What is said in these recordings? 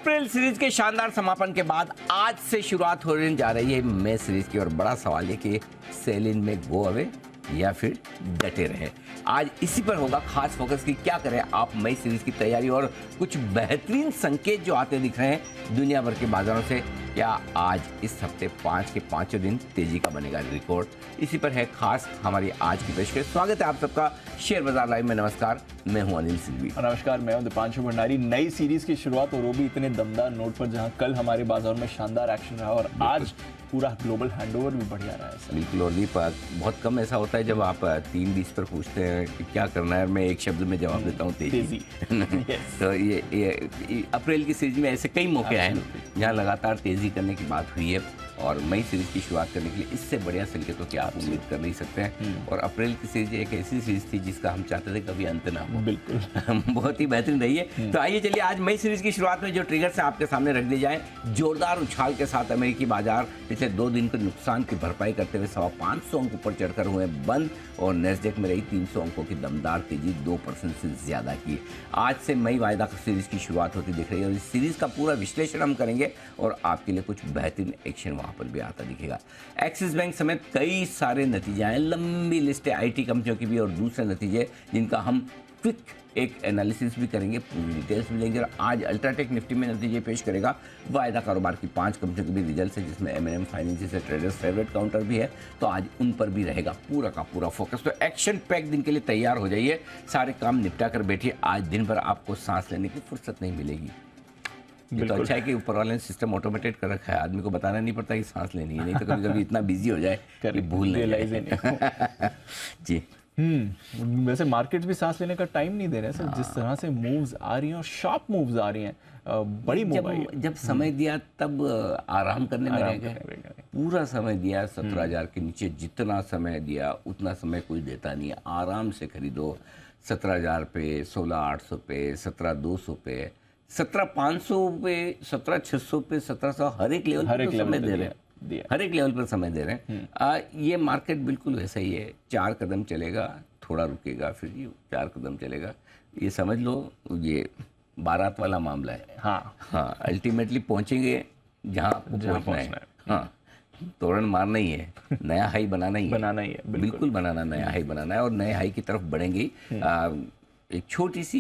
अप्रैल series के शानदार समापन के बाद आज से शुरुआत होने जा रही है मई सीरीज की। और बड़ा सवाल है कि सेल इन में गो अवे या फिर डटे रहे। आज इसी पर होगा खास फोकस कि क्या करें आप मई सीरीज की तैयारी और कुछ बेहतरीन संकेत जो आते दिख रहे हैं दुनिया भर के बाजारों से। क्या आज इस हफ्ते 5 के 5 दिन तेजी का बनेगा रिकॉर्ड, इसी पर है खास हमारी आज की पेशकश। स्वागत है आप सबका शेयर बाजार लाइव में। नमस्कार, मैं हूं अनिल सिंघवी। नमस्कार, मैं हूं दीपांशु भंडारी। नई सीरीज की शुरुआत और वो भी इतने दमदार नोट पर, जहां कल हमारे बाजार में शानदार एक्शन रहा और आज पूरा ग्लोबल हैंडओवर भी बढ़िया रहा है। बिल्कुल, और भी बहुत कम ऐसा होता है जब आप 3:20 पर पूछते हैं कि क्या करना है, मैं एक शब्द में जवाब देता हूँ तेजी। तो ये अप्रैल की सीरीज में ऐसे कई मौके आए जहाँ लगातार तेजी करने की बात हुई है। और मई सीरीज की शुरुआत करने के लिए इससे बढ़िया संकेतों की आप उम्मीद कर नहीं सकते हैं। और अप्रैल की सीरीज एक ऐसी सीरीज थी जिसका हम चाहते थे कभी अंत ना हो। बिल्कुल बहुत ही बेहतरीन रही है। तो आइए चलिए आज मई सीरीज की शुरुआत में जो ट्रिगर्स आपके सामने रख दिए जाएं। जोरदार उछाल के साथ अमेरिकी बाजार पिछले 2 दिन के नुकसान की भरपाई करते हुए 550 अंक ऊपर चढ़कर हुए बंद और नैस्डैक में रही 300 अंकों की दमदार तेजी 2% से ज्यादा की। आज से मई वायदा सीरीज की शुरुआत होती दिख रही है और इस सीरीज का पूरा विश्लेषण हम करेंगे और आपके लिए कुछ बेहतरीन एक्शन वहां पर भी आता दिखेगा। एक्सिस बैंक समेत कई सारे नतीजे आए, लंबी लिस्ट है आईटी कंपनियों की भी और दूसरे नतीजे जिनका हम क्विक एक एनालिसिस भी करेंगे, पूरी डिटेल्स भी लेंगे। और आज अल्ट्राटेक निफ्टी में नतीजे पेश करेगा। वायदा कारोबार की 5 कंपनियों के भी रिजल्ट है जिसमें M&M फाइनेंस जैसे ट्रेडर्स फेवरेट काउंटर भी है, तो आज उन पर भी रहेगा पूरा का पूरा फोकस। तो एक्शन पैक दिन के लिए तैयार हो जाइए, सारे काम निपटा कर बैठिए। आज दिन भर आपको सांस लेने की फुर्सत नहीं मिलेगी। ये तो अच्छा है कि ऊपर वाले ने सिस्टम ऑटोमेटेड कर रखा है, आदमी को बताना नहीं पड़ता कि सांस लेनी है, नहीं तो कभी कभी इतना बिजी हो जाए कि भूल नहीं जाए। जी वैसे मार्केट्स भी सांस लेने का टाइम नहीं दे रहे हैं सर। जिस तरह से मूव्स आ रही हैं और शार्प मूव्स आ रही हैं, बड़ी मूव आई है। जब समय दिया तब आराम करने में रह गए। पूरा समय दिया 17,000 के नीचे, जितना समय दिया उतना समय कोई देता नहीं है। आराम से खरीदो 17,000 पे, 16,800 पे, 17,200 पे, 17,500 पे, 17,600 पे, 1700, हर एक लेवल पर समय दे रहे हैं। हर एक लेवल पर समय दे रहे हैं। ये मार्केट बिल्कुल वैसा ही है, 4 कदम चलेगा, थोड़ा रुकेगा, फिर ये 4 कदम चलेगा। ये समझ लो ये बारात वाला मामला है। हाँ, अल्टीमेटली पहुंचेंगे जहाँ आपको पहुंचना है। हाँ, तोरण मारना ही है, नया हाई बनाना ही है। बिल्कुल बनाना, नया हाई बनाना है और नए हाई की तरफ बढ़ेंगे। एक छोटी सी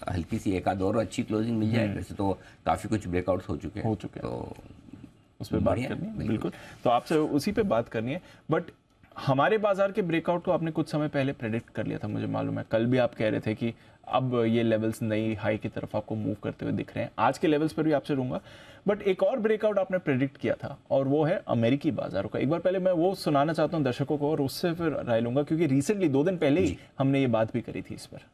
हल्की सी एक आध और अच्छी क्लोजिंग मिल जाए। वैसे तो काफ़ी कुछ ब्रेकआउट्स हो चुके हैं तो उस पर बात करनी है। बिल्कुल, तो आपसे उसी पे बात करनी है। बट हमारे बाजार के ब्रेकआउट को आपने कुछ समय पहले प्रेडिक्ट कर लिया था, मुझे मालूम है। कल भी आप कह रहे थे कि अब ये लेवल्स नई हाई की तरफ आपको मूव करते हुए दिख रहे हैं। आज के लेवल्स पर भी आपसे रहूंगा, बट एक और ब्रेकआउट आपने प्रेडिक्ट किया था और वो है अमेरिकी बाजारों का। एक बार पहले मैं वो सुनाना चाहता हूँ दर्शकों को और उससे फिर राय लूंगा, क्योंकि रिसेंटली 2 दिन पहले ही हमने ये बात भी करी थी इस पर।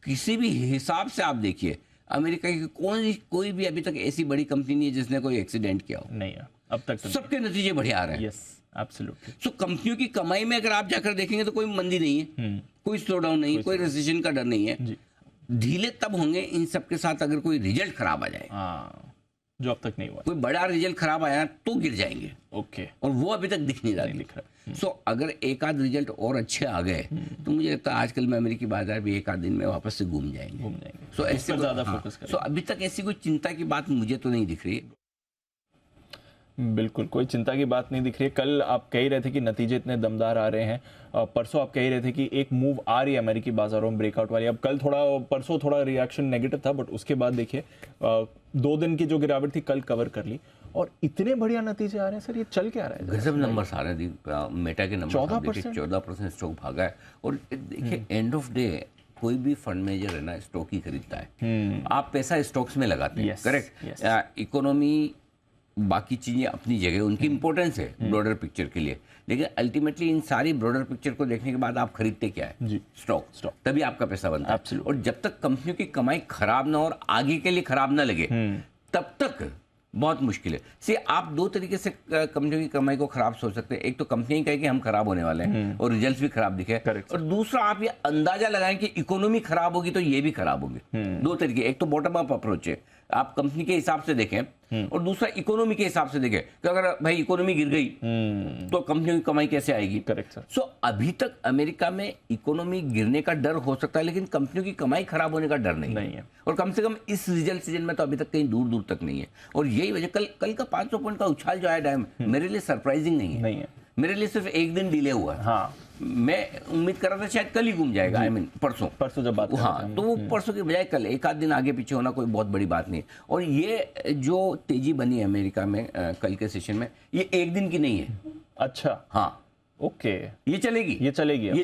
किसी भी हिसाब से आप देखिए, अमेरिका की कोई भी अभी तक ऐसी बड़ी कंपनी नहीं है जिसने कोई एक्सीडेंट किया हो। नहीं है अब तक तो। सबके नतीजे बढ़िया आ रहे हैं। Yes, absolutely. तो कंपनियों की कमाई में अगर आप जाकर देखेंगे तो कोई मंदी नहीं है, कोई स्लो डाउन नहीं, कोई रिसेशन का डर नहीं है। ढीले तब होंगे इन सब के साथ अगर कोई रिजल्ट खराब आ जाए, जो अब तक नहीं हुआ। कोई बड़ा रिजल्ट खराब आया तो गिर जाएंगे। ओके, और वो अभी तक दिख नहीं रहा। सो अगर एक आध रिजल्ट और अच्छे आ गए तो मुझे लगता है आजकल में अमेरिकी बाजार भी एक आध दिन में वापस से घूम जाएंगे। सो ऐसे ज्यादा फोकस करें। सो अभी तक ऐसी कोई चिंता की बात मुझे तो नहीं दिख रही। बिल्कुल कोई चिंता की बात नहीं दिख रही है। कल आप कह ही रहे थे कि नतीजे इतने दमदार आ रहे हैं, परसों आप कह ही रहे थे कि एक मूव आ रही है अमेरिकी बाजारों में ब्रेकआउट वाली। अब कल परसों थोड़ा रिएक्शन नेगेटिव था, बट उसके बाद देखिए 2 दिन की जो गिरावट थी कल कवर कर ली और इतने बढ़िया नतीजे आ रहे हैं सर। ये चल के आ रहा है, गजब नंबर आ रहे हैं। मेटा के नंबर 14% स्टॉक भागा है। और देखिए एंड ऑफ डे कोई भी फंड मैनेजर है ना, स्टॉक ही खरीदता है। आप पैसा स्टॉक्स में लगाते हैं, करेक्ट। इकोनॉमी बाकी चीज़ें अपनी जगह, उनकी इंपॉर्टेंस है ब्रॉडर पिक्चर के लिए, लेकिन अल्टीमेटली इन सारी ब्रॉडर पिक्चर को देखने के बाद आप खरीदते क्या है? स्टॉक। तभी आपका पैसा बनता है। और जब तक कंपनियों की कमाई खराब ना और आगे के लिए खराब ना लगे तब तक बहुत मुश्किल है। आप 2 तरीके से कंपनियों की कमाई को खराब सोच सकते हैं। एक तो कंपनी कहे कि हम खराब होने वाले हैं और रिजल्ट्स भी खराब दिखे, और दूसरा आप ये अंदाजा लगाएं कि इकोनॉमी खराब होगी तो ये भी खराब होगी। 2 तरीके। एक तो बॉटम अप अप्रोच है, आप कंपनी के हिसाब से देखें और दूसरा इकोनॉमी के हिसाब से देखें कि अगर भाई इकोनॉमी गिर गई तो कंपनियों की कमाई कैसे आएगी। Correct sir. सो अभी तक अमेरिका में इकोनॉमी गिरने का डर हो सकता है, लेकिन कंपनियों की कमाई खराब होने का डर नहीं है। और कम से कम इस रिजल्ट सीजन में तो अभी तक कहीं दूर दूर तक नहीं है। और यही वजह कल का 500 पॉइंट का उछाल जो आया डायम मेरे लिए सरप्राइजिंग नहीं है। मेरे लिए सिर्फ एक दिन डिले हुआ है। हाँ, मैं उम्मीद कर रहा था शायद कल ही घूम जाएगा, आई मीन परसों जब बात हाँ, तो वो परसों के बजाय कल, एक आध दिन आगे पीछे होना कोई बहुत बड़ी बात नहीं है। और ये जो तेजी बनी है अमेरिका में कल के सेशन में, ये एक दिन की नहीं है। अच्छा, हाँ, ओके, ये चलेगी। ये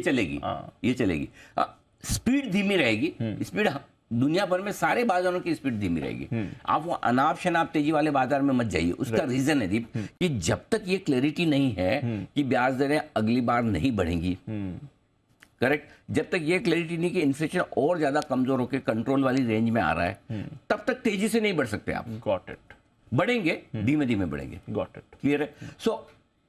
चलेगी। स्पीड धीमी रहेगी। स्पीड दुनिया भर में सारे बाजारों की स्पीड धीमी रहेगी। आप वो अनाप शनाप तेजी वाले बाजार में मत जाइए। उसका रीजन है दीप कि जब तक ये क्लैरिटी नहीं है कि ब्याज दरें अगली बार नहीं बढ़ेंगी, करेक्ट, जब तक ये क्लैरिटी नहीं कि इन्फ्लेशन और ज्यादा कमजोर होकर कंट्रोल वाली रेंज में आ रहा है, तब तक तेजी से नहीं बढ़ सकते आप। Got it. बढ़ेंगे, धीमे धीमे बढ़ेंगे। Got it. क्लियर है। सो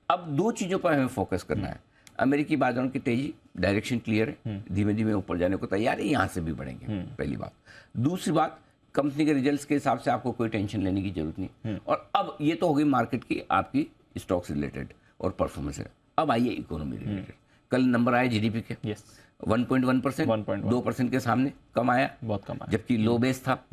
अब दो चीजों पर हमें फोकस करना है। अमेरिकी बाजारों की तेजी डायरेक्शन क्लियर है, धीमे धीमे ऊपर जाने को तैयार है, यहां से भी बढ़ेंगे, पहली बात। दूसरी बात, कंपनी के रिजल्ट्स के हिसाब से आपको कोई टेंशन लेने की जरूरत नहीं। और अब ये तो हो गई मार्केट की, आपकी स्टॉक्स रिलेटेड और परफॉर्मेंस है। अब आइए इकोनॉमी रिलेटेड। कल नंबर आया जीडीपी के, 1.1%, 2% के सामने कम आया, बहुत कम आया, जबकि लो बेस था।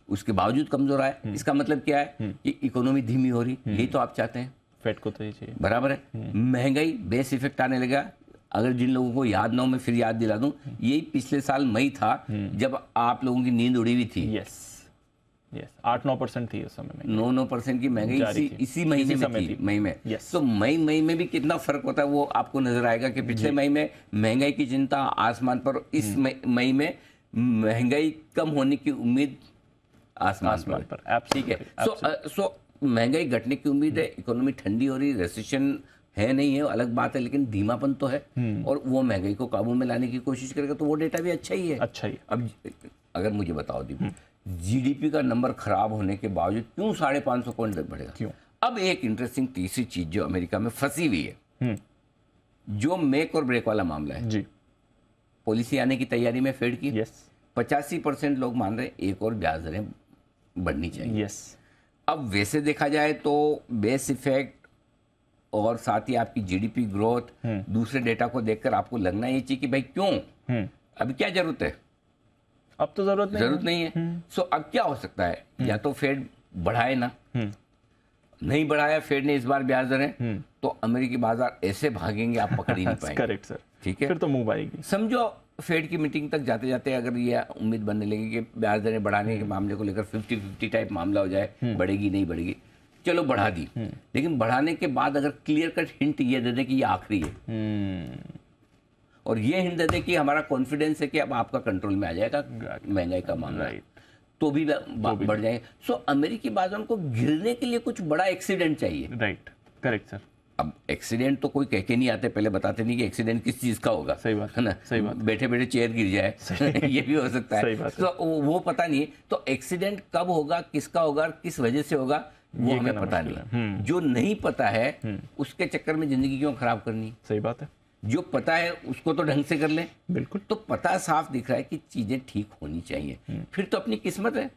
उसके बावजूद कमजोर आया। इसका मतलब क्या है कि इकोनॉमी धीमी हो रही, यही तो आप चाहते हैं। फेड को तो ये चाहिए, बराबर है। महंगाई, बेस इफेक्ट आने लगा। अगर जिन लोगों को याद ना हो, मैं फिर याद दिला दूं, यही पिछले साल मई था जब आप लोगों की नींद उड़ी हुई थी। 8-9% थी उस समय में। 9% की महंगाई इसी महीने में थी, मई में। तो मई में भी कितना फर्क होता है वो आपको नजर आएगा कि पिछले मई में महंगाई की चिंता आसमान पर, इस मई में महंगाई कम होने की उम्मीद आसमान पर। ठीक है। सो महंगाई घटने की उम्मीद है, इकोनॉमी ठंडी हो रही, रेसेशन है नहीं है अलग बात है, लेकिन धीमापन तो है। और वो महंगाई को काबू में लाने की कोशिश करेगा, तो वो डेटा भी अच्छा ही है। अब अगर मुझे बताओ दीपू, जीडीपी का नंबर खराब होने के बावजूद क्यों 550 पॉइंट तक बढ़ेगा? क्यों? अब एक इंटरेस्टिंग तीसरी चीज जो अमेरिका में फंसी हुई है, जो मेक और ब्रेक वाला मामला है जी। पॉलिसी आने की तैयारी में फेड की, 85% लोग मान रहे एक और ब्याज दरें बढ़नी चाहिए। अब वैसे देखा जाए तो बेस इफेक्ट और साथ ही आपकी जीडीपी ग्रोथ, दूसरे डेटा को देखकर आपको लगना ये चाहिए कि भाई क्यों, अभी क्या जरूरत है? अब तो जरूरत नहीं है। सो अब क्या हो सकता है? या तो फेड बढ़ाए ना, नहीं बढ़ाया फेड ने इस बार ब्याज दरें, तो अमेरिकी बाजार ऐसे भागेंगे आप पकड़ ही नहीं पाएंगे। Correct sir. ठीक है, फिर तो मूव आएगी। समझो फेड की मीटिंग तक जाते जाते अगर ये उम्मीद बनने लगी कि ब्याज दरें बढ़ाने के मामले को लेकर 50-50 टाइप मामला हो जाए, बढ़ेगी नहीं बढ़ेगी, चलो बढ़ा दी, लेकिन बढ़ाने के बाद अगर क्लियर कट हिंट ये दे दे कि ये आखिरी है, और ये हिंट दे दे कि हमारा कॉन्फिडेंस है कि अब आपका कंट्रोल में आ जाएगा महंगाई का मामला, तो भी बढ़ जाएंगे। सो अमेरिकी बाजारों को गिरने के लिए कुछ बड़ा एक्सीडेंट चाहिए। Right, correct sir. अब एक्सीडेंट तो कोई कह के नहीं आते, पहले बताते नहीं कि एक्सीडेंट किस चीज का होगा। सही बात है ना, सही बात। बैठे बैठे चेयर गिर जाए ये भी हो सकता है। सही बात तो वो पता नहीं। तो एक्सीडेंट कब होगा, किसका होगा, किस वजह से होगा, वो हमें पता नहीं। जो नहीं पता है उसके चक्कर में जिंदगी क्यों खराब करनी। सही बात है। जो पता है उसको तो ढंग से कर ले। बिल्कुल। तो पता साफ दिख रहा है कि चीजें ठीक होनी चाहिए, फिर तो अपनी किस्मत है।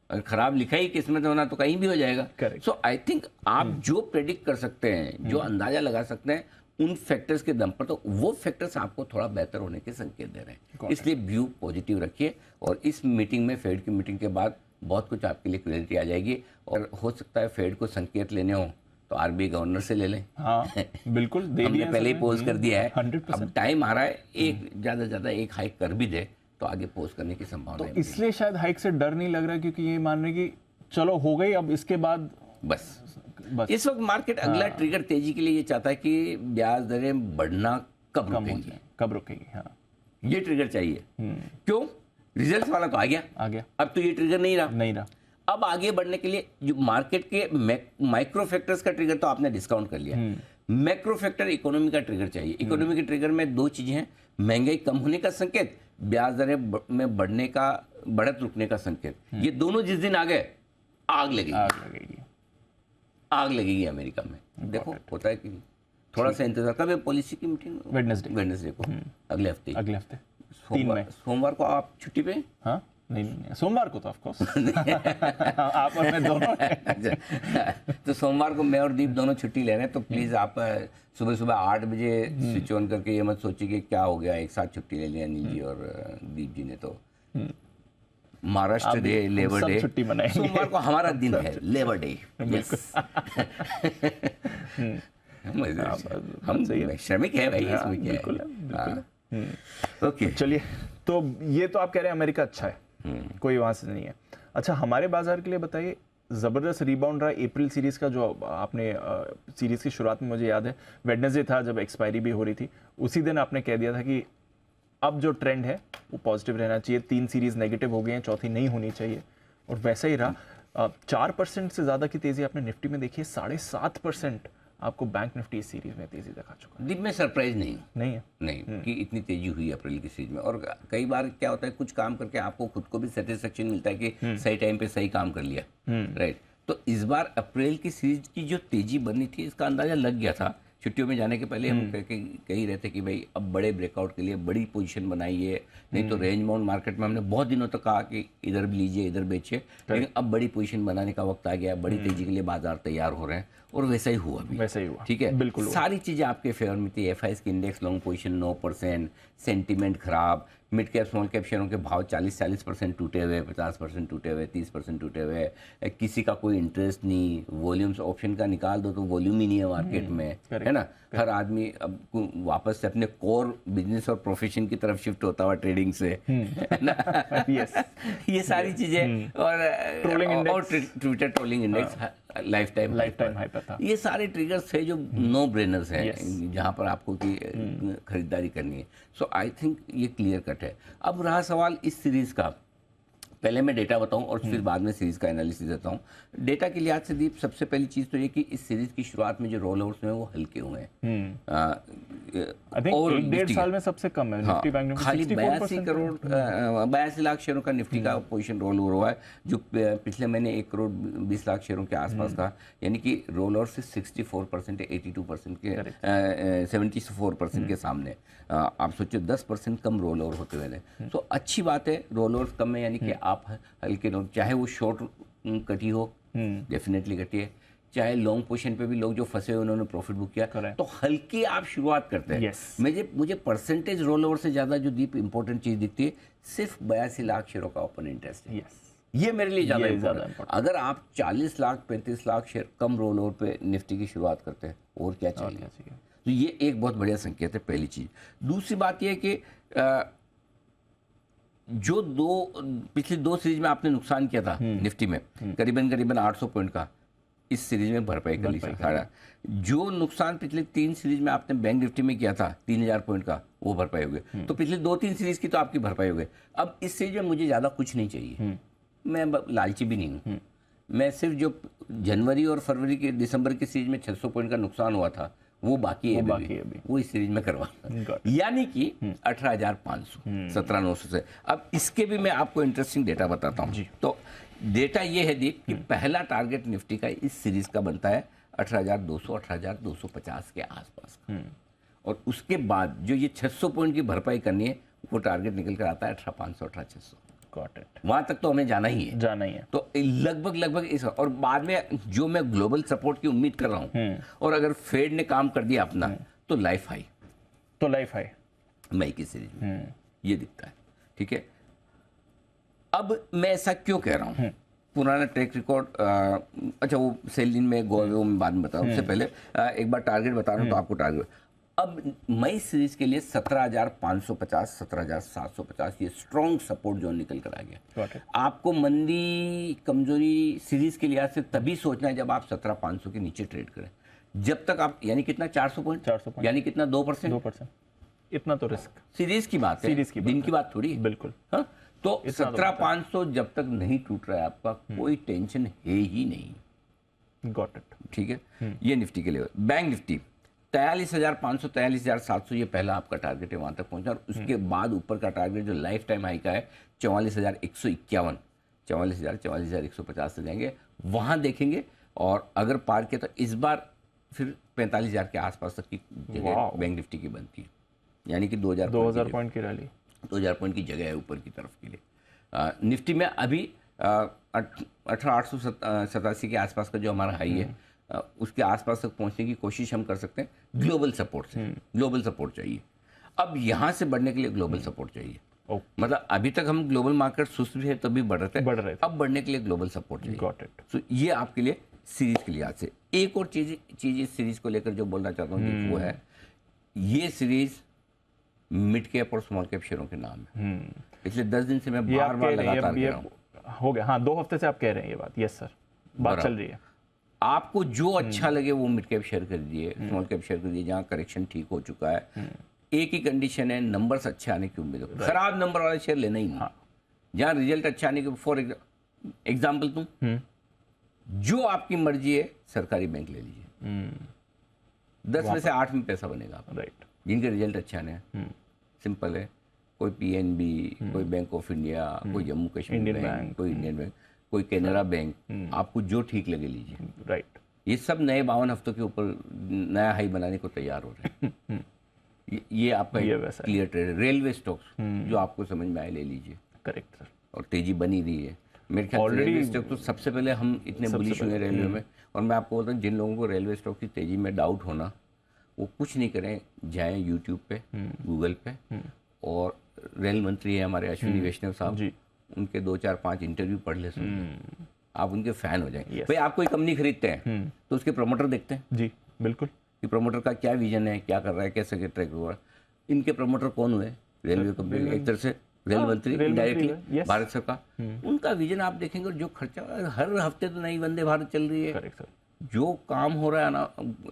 अगर खराब लिखा ही किस्मत होना तो कहीं भी हो जाएगा। सो आई थिंक आप जो प्रेडिक्ट कर सकते हैं, जो अंदाजा लगा सकते हैं उन फैक्टर्स के दम पर, तो वो फैक्टर्स आपको थोड़ा बेहतर होने के संकेत दे रहे हैं। इसलिए व्यू पॉजिटिव रखिए, और इस मीटिंग में, फेड की मीटिंग के बाद बहुत कुछ आपके लिए क्लैरिटी आ जाएगी। और हो सकता है फेड को संकेत लेने हो तो आरबीआई गवर्नर से ले लें। हाँ, बिल्कुल हमने पहले ही पोज कर दिया है। 100%। अब टाइम आ रहा है, एक ज्यादा से ज्यादा एक हाइक कर भी दे तो आगे पोज करने की संभावना है। तो इसलिए शायद हाइक से डर नहीं लग रहा, क्योंकि ये मान रहे कि चलो हो गई, अब इसके बाद बस इस वक्त मार्केट अगला ट्रिगर तेजी के लिए ये चाहता है कि ब्याज दरें बढ़ना कब रुकेगी। हाँ, ये ट्रिगर चाहिए। क्यों? रिजल्ट वाला तो आ गया। अब तो ये ट्रिगर नहीं रहा। अब आगे बढ़ने के लिए जो मार्केट के माइक्रो फैक्टर्स का ट्रिगर तो आपने डिस्काउंट कर लिया, मैक्रो फैक्टर इकोनॉमी का ट्रिगर चाहिए। इकोनॉमी के ट्रिगर में दो चीजें हैं, महंगाई कम होने का संकेत, ब्याज दरें में बढ़ने का, बढ़त रुकने का संकेत। ये दोनों जिस दिन आ गए, आग लगेगी अमेरिका में। देखो होता है कि थोड़ा सा इंतजार। कब है पॉलिसी की मीटिंग? वेडनेसडे को, अगले हफ्ते। सोमवार को आप छुट्टी पे? हाँ, नहीं, सोमवार को तो ऑफ कोर्स आप और मैं दोनों अच्छा, तो सोमवार को मैं और दीप दोनों छुट्टी ले रहे हैं, तो प्लीज आप सुबह सुबह 8 बजे स्विच ऑन करके ये मत सोचिए कि क्या हो गया, एक साथ छुट्टी ले लिया अनिल जी और दीप जी ने। तो महाराष्ट्र डे, लेबर डे, छुट्टी मनाएंगे। सोमवार को हमारा दिन है, लेबर डे। यस, हम श्रमिक है भाई, इसमें क्या है। ओके, चलिए, तो ये तो आप कह रहे हैं अमेरिका अच्छा है, कोई वहां से नहीं है। अच्छा, हमारे बाजार के लिए बताइए, जबरदस्त रिबाउंड रहा अप्रैल सीरीज का, जो आपने सीरीज की शुरुआत में, मुझे याद है वेडनेसडे था जब एक्सपायरी भी हो रही थी, उसी दिन आपने कह दिया था कि अब जो ट्रेंड है वो पॉजिटिव रहना चाहिए, 3 सीरीज नेगेटिव हो गई हैं, चौथी नहीं होनी चाहिए, और वैसा ही रहा। 4% से ज्यादा की तेजी आपने निफ्टी में देखी है, 7.5% आपको बैंक निफ्टी इस सीरीज में तेजी दिखा चुका है। दीप में सरप्राइज नहीं है नहीं कि इतनी तेजी हुई अप्रैल की सीरीज में। और कई बार क्या होता है, कुछ काम करके आपको खुद को भी सेटिस्फेक्शन मिलता है कि सही टाइम पे सही काम कर लिया, राइट। तो इस बार अप्रैल की सीरीज की जो तेजी बनी थी, इसका अंदाजा लग गया था। छुट्टियों में जाने के पहले हम कह ही रहे थे कि भाई अब बड़े ब्रेकआउट के लिए बड़ी पोजीशन बनाइए, नहीं तो रेंज बाउंड मार्केट में हमने बहुत दिनों तक कहा कि इधर भी लीजिए, इधर बेचिए, लेकिन अब बड़ी पोजीशन बनाने का वक्त आ गया है, बड़ी तेजी के लिए बाजार तैयार हो रहे हैं, और वैसा ही हुआ भी, वैसा ही हुआ, ठीक है, बिल्कुल सारी चीजें आपके फेवर में थी। एफआईएस की इंडेक्स लॉन्ग पोजीशन 9%, सेंटीमेंट खराब, मिड कैप स्मॉल कैप शेयरों के भाव 40% टूटे हुए, 50% टूटे हुए, 30% टूटे हुए, किसी का कोई इंटरेस्ट नहीं, वॉल्यूम्स ऑप्शन का निकाल दो तो वॉल्यूम ही नहीं है मार्केट में, है ना। हर आदमी अब वापस से अपने कोर बिजनेस और प्रोफेशन की तरफ शिफ्ट होता हुआ ट्रेडिंग से, है ना। ये सारी चीजें, और Twitter trolling index life time high पर था। ये सारे ट्रिगर्स थे जो नो ब्रेनर्स हैं, जहां पर आपको की खरीदारी करनी है। सो आई थिंक ये क्लियर कट है। अब रहा सवाल इस सीरीज का, पहले मैं डेटा बताऊं और फिर बाद में सीरीज का एनालिसिस देता हूं। डेटा के लिहाज से दीप, सबसे पहली चीज तो ये कि इस सीरीज की शुरुआत में जो रोल ओवर्स हुए वो हल्के हुए हैं। और 1.5 साल में सबसे कम है निफ्टी बैंक निफ्टी, खाली 82 लाख शेयरों का निफ्टी का पोजीशन रोल ओवर हुआ है, जो पिछले महीने 1 करोड़ 20 लाख शेयरों के आसपास था। यानी कि रोल ओवर से 64% 82% के 74% के सामने। आप सोचिए 10% कम रोल ओवर होते हुए। तो अच्छी बात है, रोल ओवर कम है, यानी कि आप हल्के लोग, चाहे वो शॉर्ट कटी हो, डेफिनेटली कटी है, चाहे लॉन्ग पोजीशन पे भी लोग जो फंसे हुए उन्होंने प्रॉफिट बुक किया, तो हल्की आप शुरुआत करते हैं। मुझे परसेंटेज रोल ओवर से ज्यादा जो दीप इंपॉर्टेंट चीज दिखती है, सिर्फ 82 लाख शेयरों का ओपन इंटरेस्ट है। ये मेरे लिए ज्यादा इंपॉर्टेंट। अगर आप 40 लाख 35 लाख शेयर कम रोल ओवर पे निफ्टी की शुरुआत करते हैं, और क्या चाहिए। तो ये एक बहुत बढ़िया संकेत है, पहली चीज। दूसरी बात यह है कि जो पिछली 2 सीरीज में आपने नुकसान किया था निफ्टी में, करीबन 800 पॉइंट का, इस सीरीज में भरपाई कर ली सारा। जो नुकसान पिछले 3 सीरीज में आपने बैंक निफ्टी में किया था 3000 पॉइंट का, वो भरपाई हो गए। तो पिछले 2-3 सीरीज की तो आपकी भरपाई हो गई। अब इस सीरीज में मुझे ज्यादा कुछ नहीं चाहिए, मैं लालची भी नहीं हूँ। मैं सिर्फ जो जनवरी और फरवरी के दिसंबर की सीरीज में 600 पॉइंट का नुकसान हुआ था, वो बाकी है अभी, वो इस सीरीज में करवा, यानी कि 18,500, 17,900 से। अब इसके भी मैं आपको इंटरेस्टिंग डेटा बताता हूँ। तो डेटा ये है दीप कि पहला टारगेट निफ्टी का इस सीरीज का बनता है 18,200, 18,250 के आसपास, और उसके बाद जो ये 600 पॉइंट की भरपाई करनी है, वो टारगेट निकल कर आता है 18,500, 18,600। वहां तक तो हमें जाना ही है। तो लगभग इस, और बाद में जो मैं ग्लोबल सपोर्ट की उम्मीद कर रहा हूं, और अगर फेड ने काम कर दिया अपना, तो लाइफ हाई मई की सीरीज में ये दिखता है, ठीक है। अब मैं ऐसा क्यों कह रहा हूं, पुराना ट्रैक रिकॉर्ड, अच्छा वो सेल इन में वो मैं बाद में बताऊं, उससे पहले एक बार टारगेट बता रहा हूं। तो आपको टारगेट अब मई सीरीज के लिए 17,550, 17,750 ये स्ट्रॉन्ग सपोर्ट जोन निकल कर आ गया। आपको मंदी कमजोरी सीरीज के लिहाज से तभी सोचना है जब आप 17,500 के नीचे ट्रेड करें। जब तक आप, यानी कितना, 400 पॉइंट, यानी कितना, 2%, इतना तो रिस्क सीरीज की बात है, दिन की बात थोड़ी, बिल्कुल। हाँ, तो 17,500 जब तक नहीं टूट रहा है, आपका कोई टेंशन है ही नहीं। गॉट इट, ठीक है। ये निफ्टी के लिए। बैंक निफ्टी 43,500, 43,700 ये पहला आपका टारगेट है, वहां तक पहुंचना। और उसके बाद ऊपर का टारगेट जो लाइफ टाइम हाई का है 44,151, 44,150 से जाएंगे, वहां देखेंगे। और अगर पार किया तो इस बार फिर 45,000 के आसपास तक की जगह बैंक निफ्टी की बनती है, यानी कि 2,000 पॉइंट की रैली, 2,000 पॉइंट की जगह है ऊपर की तरफ के लिए। निफ्टी में अभी 1887 के आसपास का जो हमारा हाई है, उसके आसपास तक पहुंचने की कोशिश हम कर सकते हैं ग्लोबल सपोर्ट से। ग्लोबल सपोर्ट चाहिए, अब यहाँ से बढ़ने के लिए ग्लोबल सपोर्ट चाहिए। मतलब अभी तक हम ग्लोबल मार्केट सुस्त भी है तब भी बढ़ रहे थे, अब बढ़ने के लिए ग्लोबल सपोर्ट चाहिए। Got it. तो ये आपके लिए सीरीज के लिहाज से। एक और चीज इस सीरीज को लेकर जो बोलना चाहता हूँ वो है, ये सीरीज मिड कैप और स्मॉल कैप शेयरों के नाम है। पिछले 10 दिन से मैं बार बार लगातार कह रहा हूँ, हो गया। हाँ, 2 हफ्ते से आप कह रहे हैं ये बात। यस सर, बात चल रही है। आपको जो अच्छा लगे वो मिड कैप शेयर कर दीजिए, स्मॉल कैप शेयर कर दीजिए जहाँ करेक्शन ठीक हो चुका है। एक ही कंडीशन है, नंबर्स अच्छे आने की उम्मीद हो। खराब नंबर वाले शेयर लेना ही नहीं। जहाँ रिजल्ट अच्छा आने के, फॉर एग्जाम्पल तुम जो आपकी मर्जी है, सरकारी बैंक ले लीजिए, 10 में से 8 में पैसा बनेगा। राइट। जिनके रिजल्ट अच्छे आने हैं, सिंपल है, कोई पीएनबी, कोई बैंक ऑफ इंडिया, कोई जम्मू कश्मीर बैंक, कोई इंडियन बैंक, कोई कैनरा बैंक, आपको जो ठीक लगे लीजिए। राइट। ये सब नए 52 हफ्तों के ऊपर नया हाई बनाने को तैयार हो रहे हैं। ये आपका क्लियर ट्रेड है। रेलवे स्टॉक्स जो आपको समझ में आए ले लीजिए। Correct sir. और तेजी बनी रही है मेरे ख्याल से। रेलवे स्टॉक तो सबसे पहले हम इतने बुलिश हुए रेलवे में, और मैं आपको बोलता हूँ जिन लोगों को रेलवे स्टॉक की तेजी में डाउट होना, वो कुछ नहीं करें, जाएं यूट्यूब पे, गूगल पे, और रेल मंत्री है हमारे अश्विनी वैष्णव साहब, उनके 2-4-5 इंटरव्यू पढ़ ले, सुन, आप उनके फैन हो जाएंगे। भाई आप कोई कंपनी खरीदते हैं तो उसके प्रमोटर देखते हैं। जी बिल्कुल, कि प्रमोटर का क्या विजन है, क्या कर रहा है, कैसे ट्रैक हुआ। इनके प्रमोटर कौन हुए? रेलवे कंपनी, एक तरह से रेल मंत्री डायरेक्टली, भारत सरकार। उनका विजन आप देखेंगे, जो खर्चा, हर हफ्ते तो नई वंदे भारत चल रही है, जो काम हो रहा है ना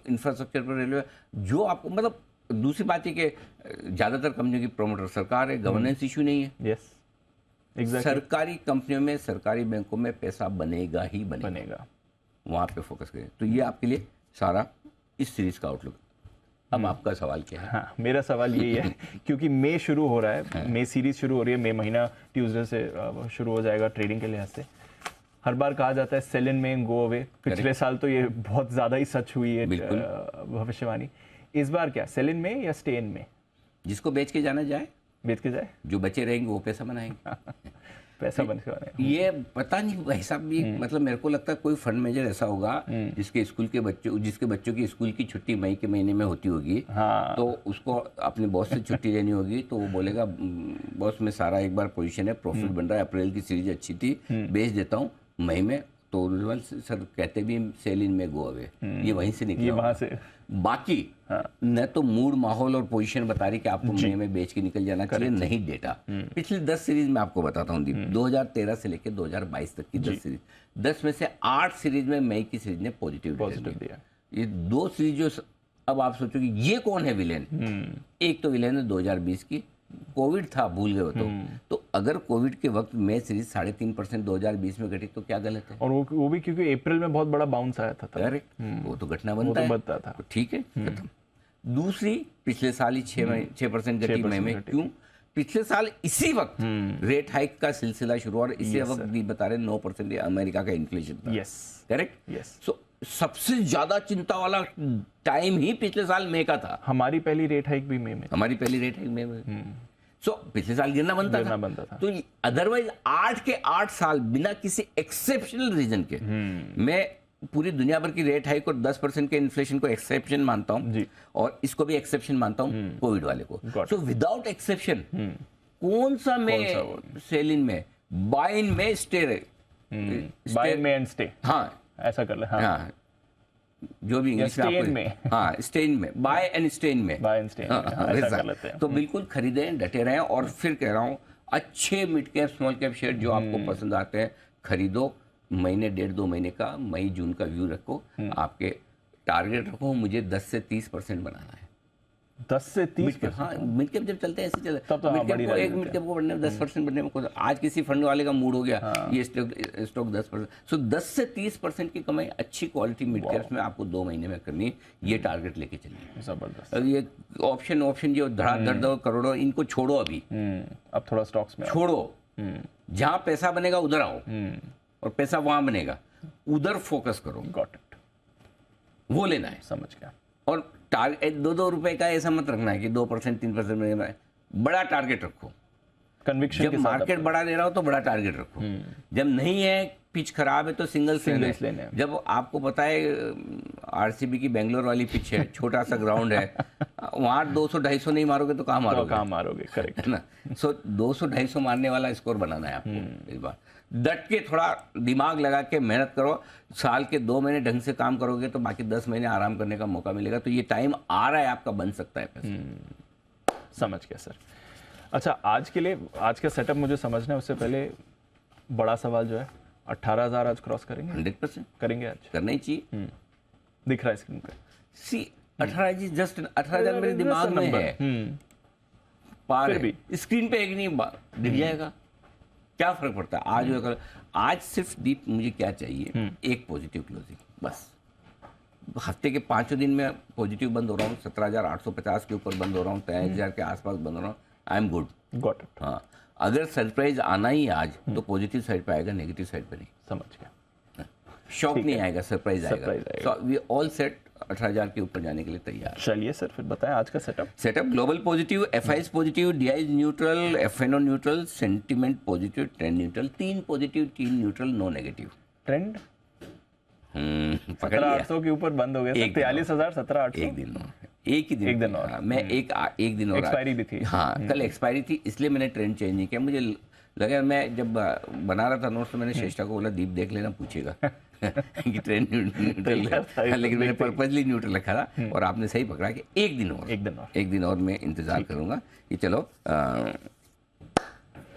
इंफ्रास्ट्रक्चर पर रेलवे, जो आपको मतलब, दूसरी बात है कि ज्यादातर कंपनियों की प्रमोटर सरकार है, गवर्नेंस इशू नहीं है। Yes, exactly. सरकारी कंपनियों में, सरकारी बैंकों में पैसा बनेगा ही बनेगा, वहां पे फोकस करें। तो ये आपके लिए सारा इस सीरीज का आउटलुक। अब आपका सवाल क्या है? हाँ, मेरा सवाल यही है क्योंकि मई शुरू हो रहा है, मई सीरीज शुरू हो रही है, मई महीना ट्यूसडे से शुरू हो जाएगा ट्रेडिंग के लिहाज से। हर बार कहा जाता है सेल इन में गो अवे, पिछले साल तो ये बहुत ज्यादा ही सच हुई है भविष्यवाणी। इस बार क्या, सेल इन में या स्टे इन में? जिसको बेच के जाना जाए, बेच के जाए, जो बचे रहेंगे वो पैसा बनाएंगे। पैसा बनेगा। ये पता नहीं भाई साहब, भी मतलब मेरे को लगता है कोई फंड मैनेजर ऐसा होगा जिसके बच्चों की स्कूल की छुट्टी मई के महीने में होती होगी। हाँ। तो उसको अपने बॉस से छुट्टी लेनी होगी, तो वो बोलेगा बॉस में सारा एक बार पोजीशन है, प्रॉफिट बन रहा है, अप्रैल की सीरीज अच्छी थी, बेच देता हूँ मई में। तो सर कहते भी सेल इन में गो अवे, ये वहीं से निकला, वहां से। बाकी न तो मूड, माहौल और पोजीशन बता रही कि आपको मई में बेच के निकल जाना चाहिए, नहीं डेटा। पिछली 10 सीरीज में आपको बताता हूँ दीप, 2013 से लेकर 2022 तक की 10 सीरीज, 10 में से 8 सीरीज में मई की सीरीज ने पॉजिटिव दिया। ये 2 सीरीज जो, अब आप सोचो कि ये कौन है विलेन? एक तो विलेन है 2020 की, कोविड था, भूल गए हो तो अगर कोविड के वक्त में सीरीज 3.5% 2020 में घटी तो क्या गलत है? और वो भी क्योंकि अप्रैल में बहुत बड़ा बाउंस आया था। करेक्ट, वो तो घटना बनता था, तो ठीक है, खत्म। दूसरी, पिछले साल ही 6% घटी मई में। क्यों? पिछले साल इसी वक्त रेट हाइक का सिलसिला शुरू, और इसी वक्त भी बता रहे 9% अमेरिका का इन्फ्लेशन था। करेक्ट। सो सबसे ज्यादा चिंता वाला टाइम ही पिछले साल मई का था। हमारी पहली रेट हाइक भी मई में, सो पिछले साल गिरना बनता था। तो अदरवाइज 8 के 8 साल बिना किसी एक्सेप्शनल रीजन के, मैं पूरी दुनिया भर की रेट हाइक और 10% के इन्फ्लेशन को एक्सेप्शन मानता हूं, और इसको भी एक्सेप्शन मानता हूं कोविड वाले को। सो विदाउट एक्सेप्शन कौन सा में सेल इन में, बाय इन में, स्टे बाय इन में एंड स्टे, हाँ ऐसा कर ले। हाँ, जो भी इंग्लिश में, हाँ स्टे इन में, बाय एंड स्टे इन में, ऐसा कर लेते हैं। तो बिल्कुल खरीदें, डटे रहें, और फिर कह रहा हूँ अच्छे mid cap small cap share जो आपको पसंद आते हैं खरीदो। महीने 1.5-2 महीने का, मई जून का व्यू रखो, आपके टारगेट रखो, मुझे 10 से 30% बनाना है। 10 से 30%? हाँ, मिड कैप जब चलते हैं ऐसे चलते हैं, तो मिड कैप को, एक मिड कैप को बढ़ने में 10% बढ़ने में, आज किसी फंड वाले का मूड हो गया ये स्टॉक 10%। सो 10 से 30% की कमाई अच्छी क्वालिटी मिड कैप्स में आपको 2 महीने में करनी है, ये टारगेट लेके चलिए। जबरदस्त। ये ऑप्शन जो धड़ाधड़ करोड़ों, इनको छोड़ो अभी, अब थोड़ा स्टॉक्स में छोड़ो, जहां पैसा बनेगा उधर आओ, और पैसा वहां बनेगा, उधर फोकस करो। गॉट इट, वो लेना है, समझ गया। और टारगेट 2-2 रुपए का ऐसा मत रखना है कि 2% 3% में, बड़ा टारगेट रखो। कन्विक्शन जब के साथ मार्केट बड़ा दे रहा हो तो बड़ा टारगेट रखो, जब नहीं है पिच खराब है तो सिंगल्स लेने हैं। जब आपको पता है आरसीबी की बेंगलोर वाली पिच है, छोटा सा ग्राउंड है, वहाँ 200-250 नहीं मारोगे तो कहाँ मारोगे, करेक्ट है ना। सो 200-250 मारने वाला स्कोर बनाना है आपको इस बार। डट के थोड़ा दिमाग लगा के मेहनत करो, साल के 2 महीने ढंग से काम करोगे तो बाकी 10 महीने आराम करने का मौका मिलेगा। तो ये टाइम आ रहा है आपका, बन सकता है पैसा। समझ गया सर। अच्छा, आज के लिए आज का सेटअप मुझे समझना है, उससे पहले बड़ा सवाल जो है 18,000 आज क्रॉस करेंगे? 100% करेंगे, आज करना ही चाहिए। दिख रहा है स्क्रीन पे सी 18 जी, जस्ट 18,000 मेरे दिमाग में है, पार है। स्क्रीन पे एक नहीं दिख जाएगा, क्या फर्क पड़ता है आज और कल। आज सिर्फ दीप मुझे क्या चाहिए, एक पॉजिटिव क्लोजिंग बस। हफ्ते के 5 दिन में पॉजिटिव बंद हो रहा हूँ, 17,850 के ऊपर बंद हो रहा हूँ, 23,000 के आसपास बंद हो रहा हूँ। I am good, got it. हाँ, अगर सरप्राइज आना ही आज तो पॉजिटिव साइड पे आएगा, नेगेटिव साइड पे नहीं। समझ गया। शॉक नहीं आएगा, सरप्राइज आएगा। सो वी ऑल सेट, 18,000 के ऊपर जाने के लिए तैयार। चलिए सर, फिर बताएं आज का setup. Global positive, FIIs positive, DIIs neutral, FNO neutral, sentiment positive, trend neutral. 3 positive, 3 neutral, no negative. Trend पकड़ लिया। 17,800 के ऊपर बंद हो गया, 43,000, 17,800। एक दिन और, एक ही दिन, एक दिन और। हाँ, मैं एक दिन और, एक्सपायरी भी थी। हाँ, कल एक्सपायरी थी, इसलिए मैंने ट्रेंड चेंज नहीं किया। मुझे लगा, मैं जब बना रहा था नोट्स तो मैंने श्रेष्ठा को बोला दीप देख लेना, पूछेगा कि ट्रेंड न्यूट्रल है, लेकिन मैंने पर्पजली न्यूट्रल रखा था। और आपने सही पकड़ा कि एक दिन और मैं इंतजार करूंगा कि चलो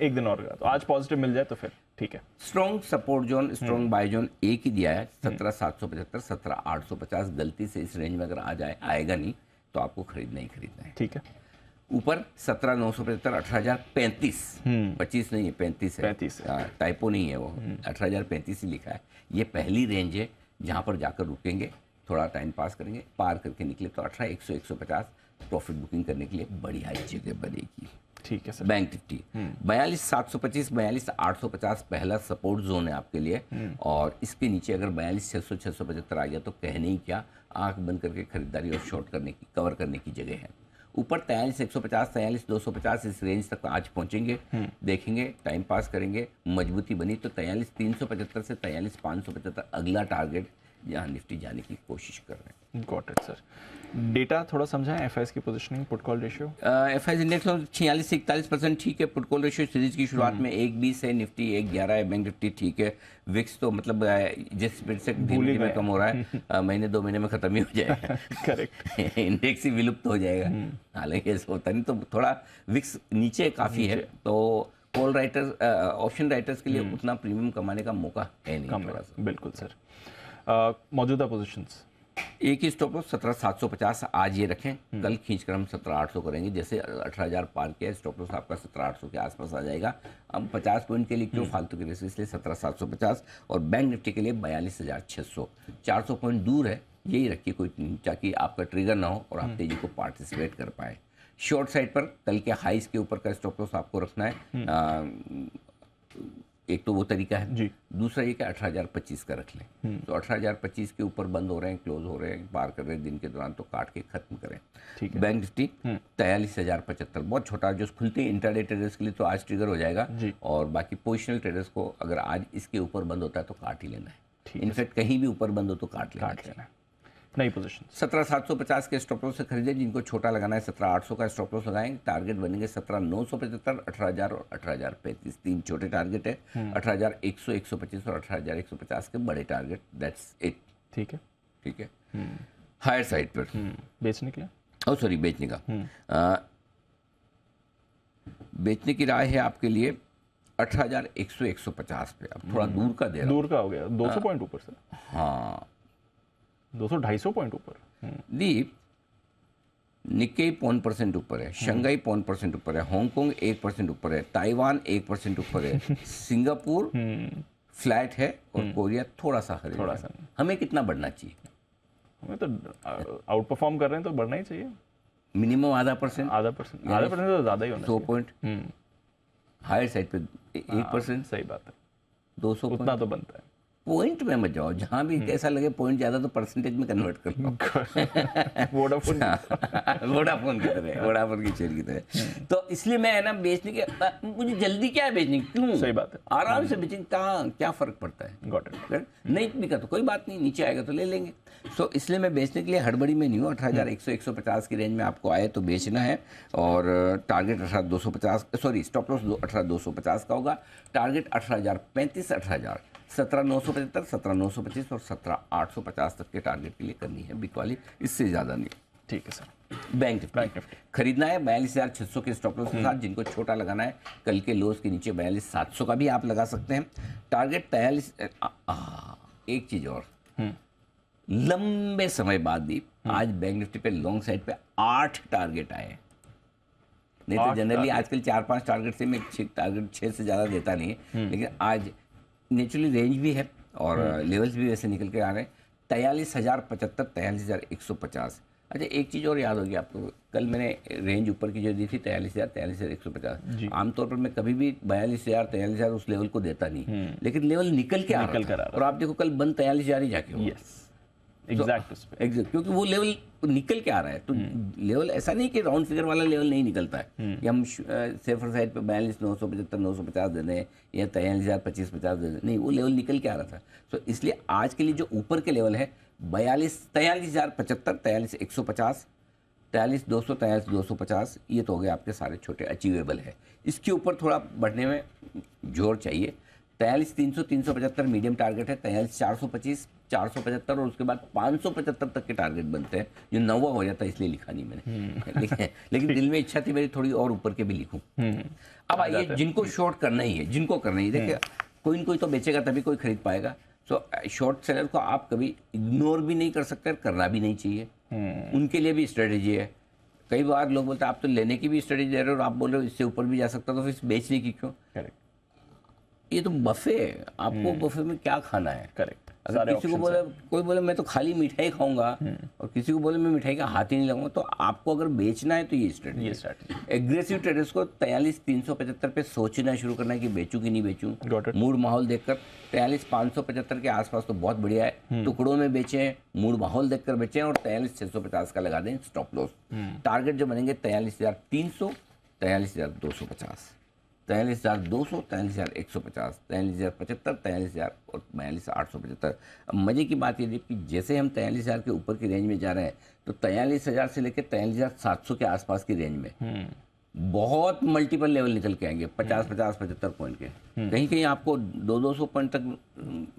एक दिन और। तो आज पॉजिटिव मिल जाए तो फिर ठीक है। Strong support zone, strong bye zone एक ही दिया है, 17,775, 17,850। गलती से इस रेंज में अगर आ जाए, आएगा नहीं तो आपको खरीदना ही खरीदना है। ठीक है। ऊपर 17,975, 18,035, 25 नहीं है, 35 है, 35 टाइपो नहीं है वो, 18,035 ही लिखा है। ये पहली रेंज है जहाँ पर जाकर रुकेंगे, थोड़ा टाइम पास करेंगे, पार करके निकले तो 18,100, 150 प्रॉफिट बुकिंग करने के लिए बढ़िया जगह बनेगी। ठीक है सर। बैंक निफ्टी 42,725, 42,850 पहला सपोर्ट जोन है आपके लिए। और इसके नीचे अगर 42,600, 675 आ गया तो कहने ही क्या, आंख बंद करके खरीदारी और शॉर्ट करने की, कवर करने की जगह है। ऊपर 43,150, 43,250 इस रेंज तक आज पहुंचेंगे, देखेंगे, टाइम पास करेंगे, मजबूती बनी तो 43,375 से 43,575 अगला टारगेट, यहाँ निफ्टी जाने की कोशिश कर रहे हैं। Got it sir. डेटा थोड़ा समझाएं, एफआईएस की positioning, put call ratio. FIS index 46 से 41% ठीक है। पुट कॉल रेशियो सीरीज की शुरुआत में 1.20 है, निफ्टी 1.11 है, बैंक निफ्टी ठीक है। विक्स तो मतलब जिस स्पीड से धीरे धीरे कम हो रहा है, महीने 2 महीने में खत्म ही हो जाएगा। करेक्ट। इंडेक्स ही विलुप्त हो जाएगा, हालांकि ऐसा होता नहीं। तो थोड़ा विक्स नीचे काफ़ी है, तो कॉल राइटर्स, ऑप्शन राइटर्स के लिए उतना प्रीमियम कमाने का मौका है नहीं, थोड़ा सा। बिल्कुल सर। मौजूदा पोजीशंस, एक ही स्टॉप लॉस 17,750 आज ये रखें, कल खींचकर हम 17,800 करेंगे। जैसे 18,000 पार किया, स्टॉप लॉस आपका 17,800 के आसपास आ जाएगा। अब 50 पॉइंट के लिए क्यों फालतू के रिस्क, इसलिए 17,750। और बैंक निफ्टी के लिए 42,600, 400 पॉइंट दूर है, यही रखिए कोई, ताकि आपका ट्रिगर ना हो और आप तेजी को पार्टिसिपेट कर पाए। शॉर्ट साइड पर कल के हाइस के ऊपर का स्टॉप लॉस आपको रखना है। एक तो वो तरीका है जी। दूसरा ये कि 18,025 का रख लें। तो 18,025 के ऊपर बंद हो रहे हैं, क्लोज हो रहे हैं, पार कर रहे हैं दिन के दौरान, तो काट के खत्म करें। ठीक है। बैंक निफ्टी 43,075 बहुत छोटा, जो खुलते हैं इंट्राडे ट्रेडर्स के लिए तो आज ट्रिगर हो जाएगा जी। और बाकी पोजिशनल ट्रेडर्स को अगर आज इसके ऊपर बंद होता है तो काट ही लेना है। ठीक इनफैक्ट कहीं भी ऊपर बंद हो तो काट लेना है। नई पोजीशन 17,750 के स्टॉप लॉस से खरीदें। जिनको छोटा लगाना है 17,800 का स्टॉप लॉस लगाएं। टारगेट बनेंगे 17,975, 18,000 और 18,035। 3 छोटे टारगेट है, 18,100, 125 और 18,150 के बड़े टारगेट। That's it. ठीक है। ठीक है। हायर साइड पर बेचने के लिए, सॉरी बेचने का, बेचने की राय है आपके लिए 18,100, 150 पे। अब थोड़ा दूर का दे रहा हूं। दूर का हो गया, 200 पॉइंट ऊपर सर। हाँ, 200-250 पॉइंट ऊपर। दीप, निक्केई 1% ऊपर है, शंघाई 1% ऊपर है, हांगकांग 1% ऊपर है, ताइवान 1% ऊपर है, सिंगापुर फ्लैट है और कोरिया थोड़ा सा हरे। थोड़ा सा। हमें कितना बढ़ना चाहिए? हमें तो आउट परफॉर्म कर रहे हैं तो बढ़ना ही चाहिए। मिनिमम आधा परसेंट तो ज़्यादा ही होना 100 पॉइंट। हायर साइड पे 1%। सही बात है, 200 उतना तो बनता है। पॉइंट में मत जाओ, जहां भी ऐसा लगे पॉइंट ज्यादा तो परसेंटेज में कन्वर्ट कर लो। वोडाफोन वोडाफोन की तरह, वोडाफोन की शेयर की तरह। तो इसलिए मैं है ना बेचने के, मुझे जल्दी क्या है बेचने की, क्यों? सही बात है। आराम से बेचेंगे, क्या फर्क पड़ता है? Got it. नहीं बिका तो कोई बात नहीं, नीचे आएगा तो ले लेंगे। सो इसलिए मैं बेचने के लिए हड़बड़ी में नहीं हूँ। 18,100 150 की रेंज में आपको आए तो बेचना है, और टारगेट 18,250, सॉरी स्टॉप लॉस 18,250 का होगा। टारगेट 18,035, 18,000, 17,975, 17,925 और 17,850 तक के टारगेट के लिए करनी है बिक वाली, इससे ज़्यादा नहीं। ठीक है सर। बैंक निफ्टी खरीदना है 42,600 के स्टॉप लॉस के साथ। जिनको छोटा लगाना है कल के लोस के नीचे 42,700 का भी आप लगा सकते हैं। टारगेट 43। एक चीज और, लंबे समय बाद भी आज बैंक निफ्टी पे लॉन्ग साइड पे 8 टारगेट आए। नहीं तो जनरली आजकल 4-5 टारगेट से मैं टारगेट 6 से ज़्यादा देता नहीं है, लेकिन आज नेचुरली रेंज भी है और लेवल्स भी वैसे निकल के आ रहे हैं। 43,075, 43,150। अच्छा एक चीज़ और याद होगी आपको, कल मैंने रेंज ऊपर की जो दी थी 43,000, 43,150। आमतौर पर मैं कभी भी 42,000, 43,000 उस लेवल को देता नहीं, लेकिन लेवल निकल के आ रहा था। और आप देखो कल बंद 43,000 ही जाके हो। एग्जैक्ट, क्योंकि वो लेवल निकल के आ रहा है। तो लेवल ऐसा नहीं कि राउंड फिगर वाला लेवल नहीं निकलता है कि हम सेफर साइड पे 42,975, 950 दे दें या 43,000, 25-50 दे दें, नहीं, वो लेवल निकल के आ रहा था। तो इसलिए आज के लिए जो ऊपर के लेवल है 43,075, 43,150, 43,200, 43,250, ये तो हो गए आपके सारे छोटे अचीवेबल है। इसके ऊपर थोड़ा बढ़ने में जोर चाहिए। 43,300, 375 मीडियम टारगेट है। 43,425, 475 और उसके बाद 575 तक के टारगेट बनते हैं, जो 9वां हो जाता है, इसलिए लिखा नहीं मैंने। लेकिन दिल में इच्छा थी मेरी थोड़ी और ऊपर के भी लिखूं। अब आइए जिनको शॉर्ट करना ही है, जिनको करना ही, देखिए कोई न कोई तो बेचेगा तभी कोई खरीद पाएगा। सो शॉर्ट सेलर को आप कभी इग्नोर भी नहीं कर सकते, करना भी नहीं चाहिए। उनके लिए भी स्ट्रेटेजी है। कई बार लोग बोलते हैं आप तो लेने की भी स्ट्रेटेजी दे रहे हो और आप बोल रहे हो इससे ऊपर भी जा सकता, तो फिर बेचने की क्यों? ये तो बफे है, आपको बफे में क्या खाना है? करेक्ट। अगर किसी को बोले, कोई बोले मैं तो खाली मिठाई खाऊंगा और किसी को बोले मैं मिठाई का हाथ ही नहीं लगाऊंगा, तो आपको अगर बेचना है तो ये स्ट्रेटजी। एग्रेसिव ट्रेडर्स को 43,375 पे सोचना शुरू करना है कि बेचूं कि नहीं बेचूं। मूड माहौल देखकर 43,575 के आसपास तो बहुत बढ़िया है, टुकड़ों में बेचें, मूड माहौल देखकर बेचें और 43,650 का लगा दें स्टॉप लॉस। टारगेट जो बनेंगे 43,300, 43,250, 43,200, 43,150, 43,075, 43,000 और 42,875। अब मजे की बात ये थी कि जैसे हम 43,000 के ऊपर की रेंज में जा रहे हैं, तो 43,000 से लेकर 43,700 के आसपास की रेंज में बहुत मल्टीपल लेवल निकल के आएंगे, 50-50, 75 पॉइंट के। कहीं कहीं आपको 200-200 पॉइंट तक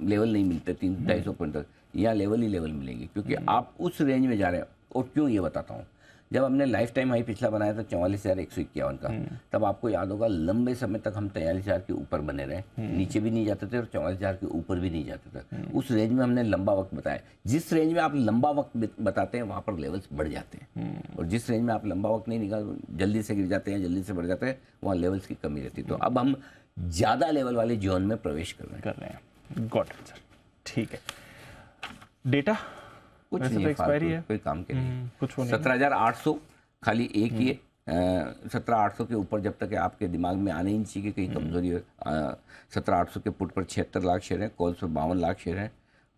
लेवल नहीं मिलते, 300-250 पॉइंट तक यहाँ लेवल ही लेवल मिलेंगे, क्योंकि आप उस रेंज में जा रहे हैं। और क्यों ये बताता हूँ, जब हमने लाइफ टाइम हाई पिछला बनाया था 44,151 का, तब आपको याद होगा लंबे समय तक हम 43,000 के ऊपर बने रहे, नीचे भी नहीं जाते थे और 44,000 के ऊपर भी नहीं जाते थे। उस रेंज में हमने लंबा वक्त बताया। जिस रेंज में आप लंबा वक्त बताते हैं वहाँ पर लेवल्स बढ़ जाते हैं, और जिस रेंज में आप लंबा वक्त नहीं निकाल, जल्दी से गिर जाते हैं, जल्दी से बढ़ जाते हैं, वहाँ लेवल्स की कमी रहती है। तो अब हम ज़्यादा लेवल वाले जोन में प्रवेश कर रहे हैं। गॉट इट सर, ठीक है। डेटा कुछ नहीं है, कोई काम के नहीं। कुछ 17,800 खाली एक ही है। 17,800 के ऊपर जब तक आपके दिमाग में आने ही नहीं चाहिए कहीं कमजोरी है। 17,800 के पुट पर 76 लाख शेयर हैं, कॉल्स पर 52 लाख शेयर हैं,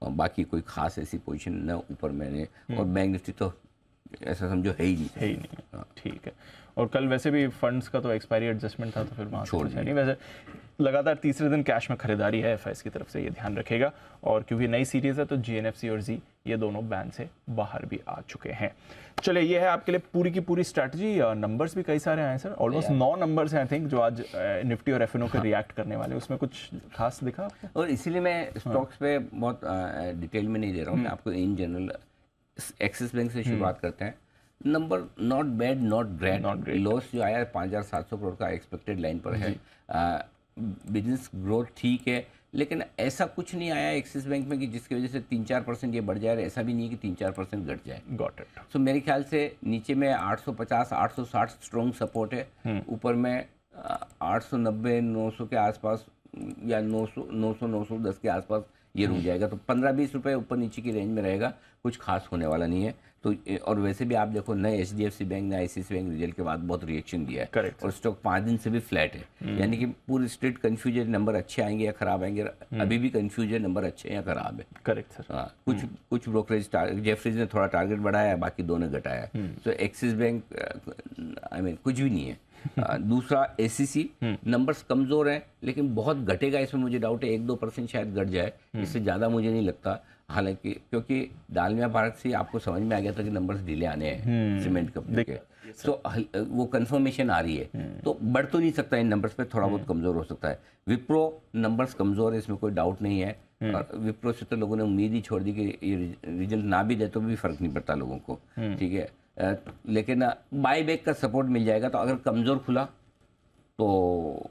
और बाकी कोई खास ऐसी पोजीशन न ऊपर मैंने। और बैंक निफ्टी तो ऐसा समझो है ही नहीं। ठीक है। और कल वैसे भी फंड्स का तो एक्सपायरी एडजस्टमेंट था, तो फिर वहाँ छोड़ नहीं। वैसे लगातार तीसरे दिन कैश में खरीदारी है एफआईएस की तरफ से, ये ध्यान रखेगा। और क्योंकि नई सीरीज है तो जीएनएफसी और जी ये दोनों बैन से बाहर भी आ चुके हैं। चलिए, ये है आपके लिए पूरी की पूरी स्ट्रैटेजी। नंबर्स भी कई सारे आए सर, ऑलमोस्ट 9 नंबर्स हैं आई थिंक, जो आज निफ्टी और एफएनओ के रिएक्ट करने वाले। उसमें कुछ खास दिखा आपको? और इसीलिए मैं स्टॉक्स पे बहुत डिटेल में नहीं दे रहा हूँ, मैं आपको इन जनरल एक्सिस बैंक से शुरुआत करते हैं। Number not bad, not great. Loss जो आया 5,700 करोड़ का एक्सपेक्टेड लाइन पर है। बिजनेस ग्रोथ ठीक है, लेकिन ऐसा कुछ नहीं आया एक्सिस बैंक में कि जिसकी वजह से 3-4% ये बढ़ जाए, ऐसा भी नहीं कि 3-4% घट जाए। Got it. सो मेरे ख्याल से नीचे में 850, 860 स्ट्रॉन्ग सपोर्ट है, ऊपर में 890, 900 के आसपास या 910 के आसपास ये रुक जाएगा। तो 15-20 रुपए ऊपर नीचे की रेंज में रहेगा, कुछ खास होने वाला नहीं है। तो और वैसे भी आप देखो, नए HDFC बैंक ने ICICI बैंक रिजल्ट के बाद बहुत रिएक्शन दिया है। Correct. और स्टॉक 5 दिन से भी फ्लैट है। यानी कि पूरी स्ट्रीट कंफ्यूज है, नंबर अच्छे आएंगे या खराब आएंगे। अभी भी कंफ्यूज है, नंबर अच्छे हैं या खराब है। Correct sir. हाँ, कुछ ब्रोकरेज जेफरीज ने थोड़ा टारगेट बढ़ाया है, बाकी दो ने घटाया है। तो एक्सिस बैंक कुछ भी नहीं है। दूसरा ACC नंबर्स कमजोर हैं, लेकिन बहुत घटेगा इसमें मुझे डाउट है, 1-2% शायद घट जाए, इससे ज़्यादा मुझे नहीं लगता। हालांकि क्योंकि डालमिया भारत से आपको समझ में आ गया था कि नंबर्स डिले आने हैं सीमेंट कंपनी के, तो वो कंफर्मेशन आ रही है, तो बढ़ तो नहीं सकता इन नंबर्स पे, थोड़ा बहुत कमजोर हो सकता है। विप्रो नंबर्स कमजोर है, इसमें कोई डाउट नहीं है। और विप्रो से तो लोगों ने उम्मीद ही छोड़ दी कि ये रिजल्ट ना भी दे तो भी फर्क नहीं पड़ता लोगों को, ठीक है। लेकिन बाई बैक का सपोर्ट मिल जाएगा, तो अगर कमजोर खुला तो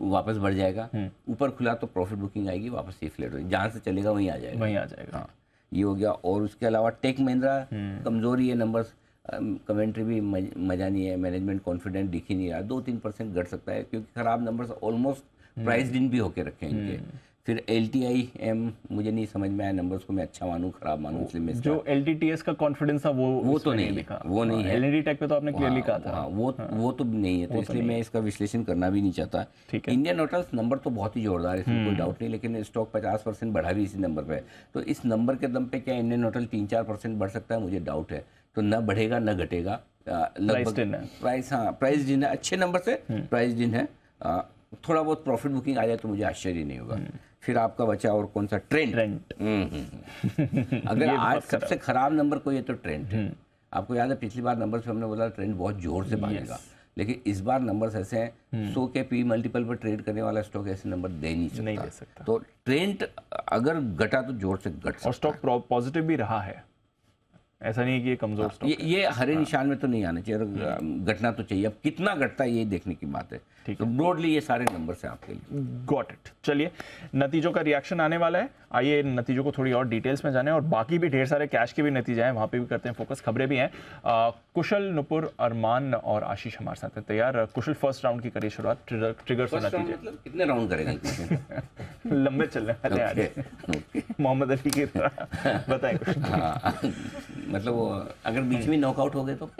वापस बढ़ जाएगा, ऊपर खुला तो प्रॉफिट बुकिंग आएगी, वापस ये फ्लैट होगी, जहाँ से चलेगा वहीं आ जाएगा। हाँ, ये हो गया। और उसके अलावा टेक महिंद्रा कमजोरी है, नंबर्स कमेंट्री भी मजा नहीं है, मैनेजमेंट कॉन्फिडेंट दिख ही नहीं रहा, 2-3% घट सकता है, क्योंकि खराब नंबर्स ऑलमोस्ट प्राइस दिन भी होके रखे हैं इनके। फिर LTIM मुझे नहीं समझ में आया, नंबर्स को मैं अच्छा मानूं खराब मानूं, इसलिए मैं जो LTTS का कॉन्फिडेंस था वो तो नहीं है, वो नहीं है। L&T टेक पे तो आपने क्लियरली कहा था। वो तो नहीं है, तो इसलिए मैं इसका विश्लेषण करना भी नहीं चाहता। इंडियन होटल्स नंबर तो बहुत ही जोरदार है, इसमें कोई डाउट नहीं, लेकिन स्टॉक 50% बढ़ा भी इसी नंबर पे, तो इस नंबर के दम पे क्या इंडियन होटल 3-4% बढ़ सकता है, मुझे डाउट है। तो न बढ़ेगा न घटेगा, लगभग प्राइस जिन है, अच्छे नंबर से प्राइस जिन है, थोड़ा बहुत प्रॉफिट बुकिंग आ जाए तो मुझे आश्चर्य नहीं होगा। फिर आपका बचा और कौन सा, ट्रेंड। अगर आज सबसे खराब नंबर कोई है तो ट्रेंड है। आपको याद है पिछली बार नंबर से हमने बोला ट्रेंड बहुत जोर से भागेगा, लेकिन इस बार नंबर्स ऐसे हैं, 100 के P मल्टीपल पर ट्रेड करने वाला स्टॉक ऐसे नंबर दे नहीं सकता। तो ट्रेंड अगर घटा तो जोर से घट सकता है। और स्टॉक पॉजिटिव भी रहा है, ऐसा नहीं है कि ये कमजोर स्टॉक है। ये हरे निशान में तो नहीं आना चाहिए, घटना तो चाहिए। अब कितना घटता है ये देखने की बात है। तो ब्रॉडली ये सारे नंबर्स हैं आपके लिए। Got it. चलिए, नतीजों का रिएक्शन आने वाला है, आइए नतीजों को थोड़ी और डिटेल्स में जाने, और बाकी भी ढेर सारे कैश के भी नतीजे हैं, वहां पे भी करते हैं फोकस, खबरें भी हैं। कुशल, नुपुर, अरमान और आशीष हमारे साथ हैं तैयार। कुशल, फर्स्ट राउंड की करिए शुरुआत, ट्रिगर्स और नतीजे। मतलब कितने राउंड करेंगे? लंबे चलने वाले हैं, मोहम्मद अली की तरह। बताएं कुशल। मतलब अगर बीच में नॉकआउट हो गए तो?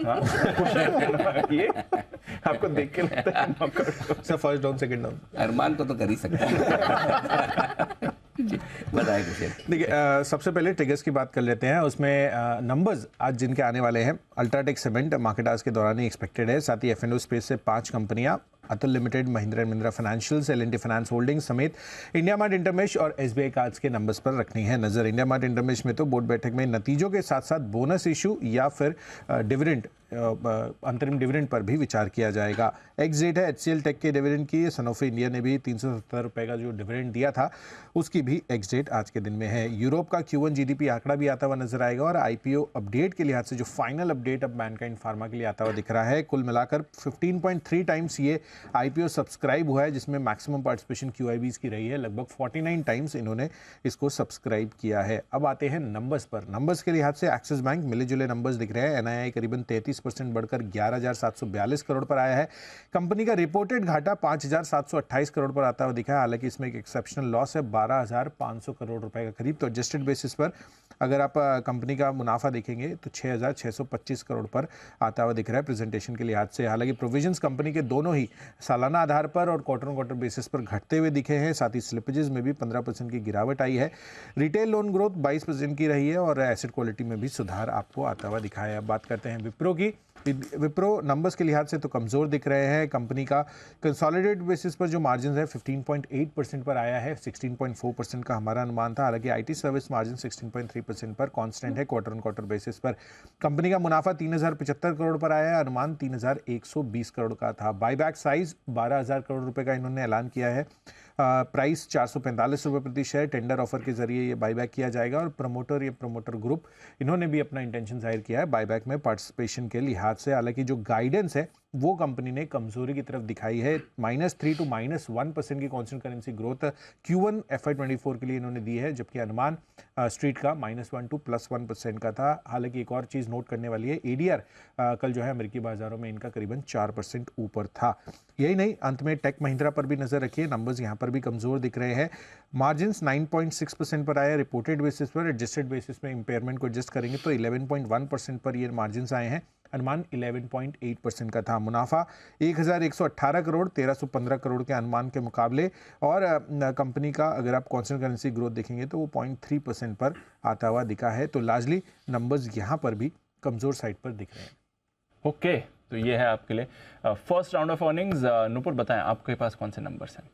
ये आपको देख के लगता है knockout sir, first down second down Arman को तो कर ही सकता है। बताएं कुछ। देखिए, सबसे पहले ट्रिगर्स की बात कर लेते हैं। उसमें नंबर्स आज जिनके आने वाले हैं, अल्ट्राटेक सीमेंट मार्केट आज के दौरान ही एक्सपेक्टेड है। साथ ही F&O स्पेस से 5 कंपनियां, Atul limited, Mahindra and Mahindra financials, L&T finance holding समेत इंडिया मार्ट इंटरमेश और SBI कार्ड्स के नंबर्स पर रखनी है नजर। इंडिया मार्ट इंटरमेश में तो बोर्ड बैठक में नतीजों के साथ साथ बोनस इशू या फिर डिविडेंड, अंतरिम डिविडेंड पर भी विचार किया जाएगा। एक्स डेट है HCL टेक के डिविडेंड की। सनोफी इंडिया ने भी 370 रुपए का जो डिविडेंड दिया था उसकी भी एक्स डेट आज के दिन में है। यूरोप का Q1 GDP आंकड़ा भी आता हुआ नजर आएगा, और IPO अपडेट के लिहाज से जो फाइनल अपडेट अब मैनकाइंड फार्मा के लिए आता हुआ दिख रहा है। कुल मिलाकर 15.3 टाइम्स ये IPO सब्सक्राइब हुआ है, जिसमें मैक्सिमम पार्टिसिपेशन QIBs की रही है। लगभग 49 टाइम्स इन्होंने इसको सब्सक्राइब किया है। अब आते हैं नंबर्स पर। नंबर्स के लिहाज से एक्सिस बैंक मिले जुले नंबर्स दिख रहे हैं। NII करीबन 33% बढ़कर 11,742 करोड़ पर आया है। कंपनी का रिपोर्टेड घाटा 5,728 करोड़ पर आता हुआ दिखा है। हालांकि इसमें एक एक्सेप्शनल लॉस है 12,500 करोड़ रुपए का करीब। तो एडजस्टेड बेसिस पर अगर आप कंपनी का मुनाफा देखेंगे तो 6,625 करोड़ पर आता हुआ दिख रहा है प्रेजेंटेशन के लिहाज से। हालांकि प्रोविजंस कंपनी के दोनों ही सालाना आधार पर और क्वार्टर ऑन क्वार्टर बेसिस पर घटते हुए दिखे हैं। साथ ही स्लिपेजेस में भी 15% की गिरावट आई है। रिटेल लोन ग्रोथ 22% की रही है, और एसेट क्वालिटी में भी सुधार आपको आता हुआ दिखा है। अब बात करते हैं विप्रो की। विप्रो नंबर्स के लिहाज से तो कमज़ोर दिख रहे हैं। कंपनी का कंसोलिडेटेड बेसिस पर जो मार्जिन है 15.8% पर आया है, 16.4% का हमारा अनुमान था। हालांकि IT सर्विस मार्जिन 16.3% पर कांस्टेंट है क्वार्टर ऑन क्वार्टर बेसिस पर। कंपनी का मुनाफा 3,075 करोड़ पर आया है, अनुमान 3,120 करोड़ का था। बाईबैक साइज 12,000 करोड़ रुपए का इन्होंने ऐलान किया है। प्राइस 445 रुपये प्रति शेयर टेंडर ऑफर के जरिए ये बाईबैक किया जाएगा, और प्रमोटर ग्रुप इन्होंने भी अपना इंटेंशन जाहिर किया है बाईबैक में पार्टिसिपेशन के लिहाज से। हालांकि जो गाइडेंस है वो कंपनी ने कमजोरी की तरफ दिखाई है। -3 to -1% की constant currency growth Q1 FY24 के लिए इन्होंने दी है, जबकि अनुमान स्ट्रीट का -1 to +1% का था। हालांकि एक और चीज़ नोट करने वाली है, ADR कल जो है अमेरिकी बाजारों में इनका करीबन 4% ऊपर था। यही नहीं, अंत में टेक महिंद्रा पर भी नजर रखिए, नंबर्स यहाँ पर भी कमजोर दिख रहे हैं। मार्जिन्स 9.6% पर आए रिपोर्टेड बेसिस पर, एडजस्टेड बेसिस में इंपेयरमेंट को एडजस्ट करेंगे तो 11.1% पर ये मार्जिन्स आए हैं। अनुमान 11.8% का था। मुनाफा 1118 करोड़ 1315 करोड़ के अनुमान के मुकाबले, और कंपनी का अगर आप कॉन्स्टेंट करेंसी ग्रोथ देखेंगे तो वो 0.3% पर आता हुआ दिखा है। तो लार्जली नंबर्स यहाँ पर भी कमजोर साइड पर दिख रहे हैं। ओके, तो ये है आपके लिए first round of earnings. Nupur, बताएं आपके पास कौन से नंबर्स हैं?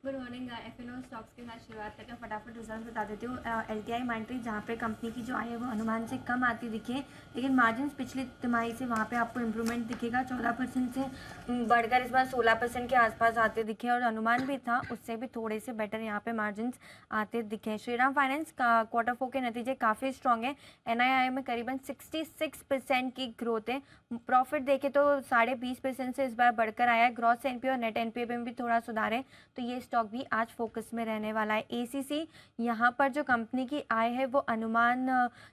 Good morning. एफएनओ स्टॉक्स के साथ शुरुआत करके फटाफट रिजल्ट बता देती हूँ। एलटीआई मॉनिटरी जहाँ पे कंपनी की जो आय है वो अनुमान से कम आती दिखी है, लेकिन मार्जिन पिछली तिमाही से वहाँ पे आपको इम्प्रूवमेंट दिखेगा। 14% से बढ़कर इस बार 16% के आसपास आते दिखे, और अनुमान भी था उससे भी थोड़े से बेटर यहाँ पे मार्जिन आते दिखे। श्रीराम फाइनेंस का Q4 के नतीजे काफ़ी स्ट्रॉन्ग है। NII में करीबन 66% की ग्रोथ है। प्रॉफिट देखे तो 20.5% से इस बार बढ़कर आया है। ग्रॉस NPA और नेट NPA में भी थोड़ा सुधार है, तो ये स्टॉक भी आज फोकस में रहने वाला है। ACC यहाँ पर जो कंपनी की आय है वो अनुमान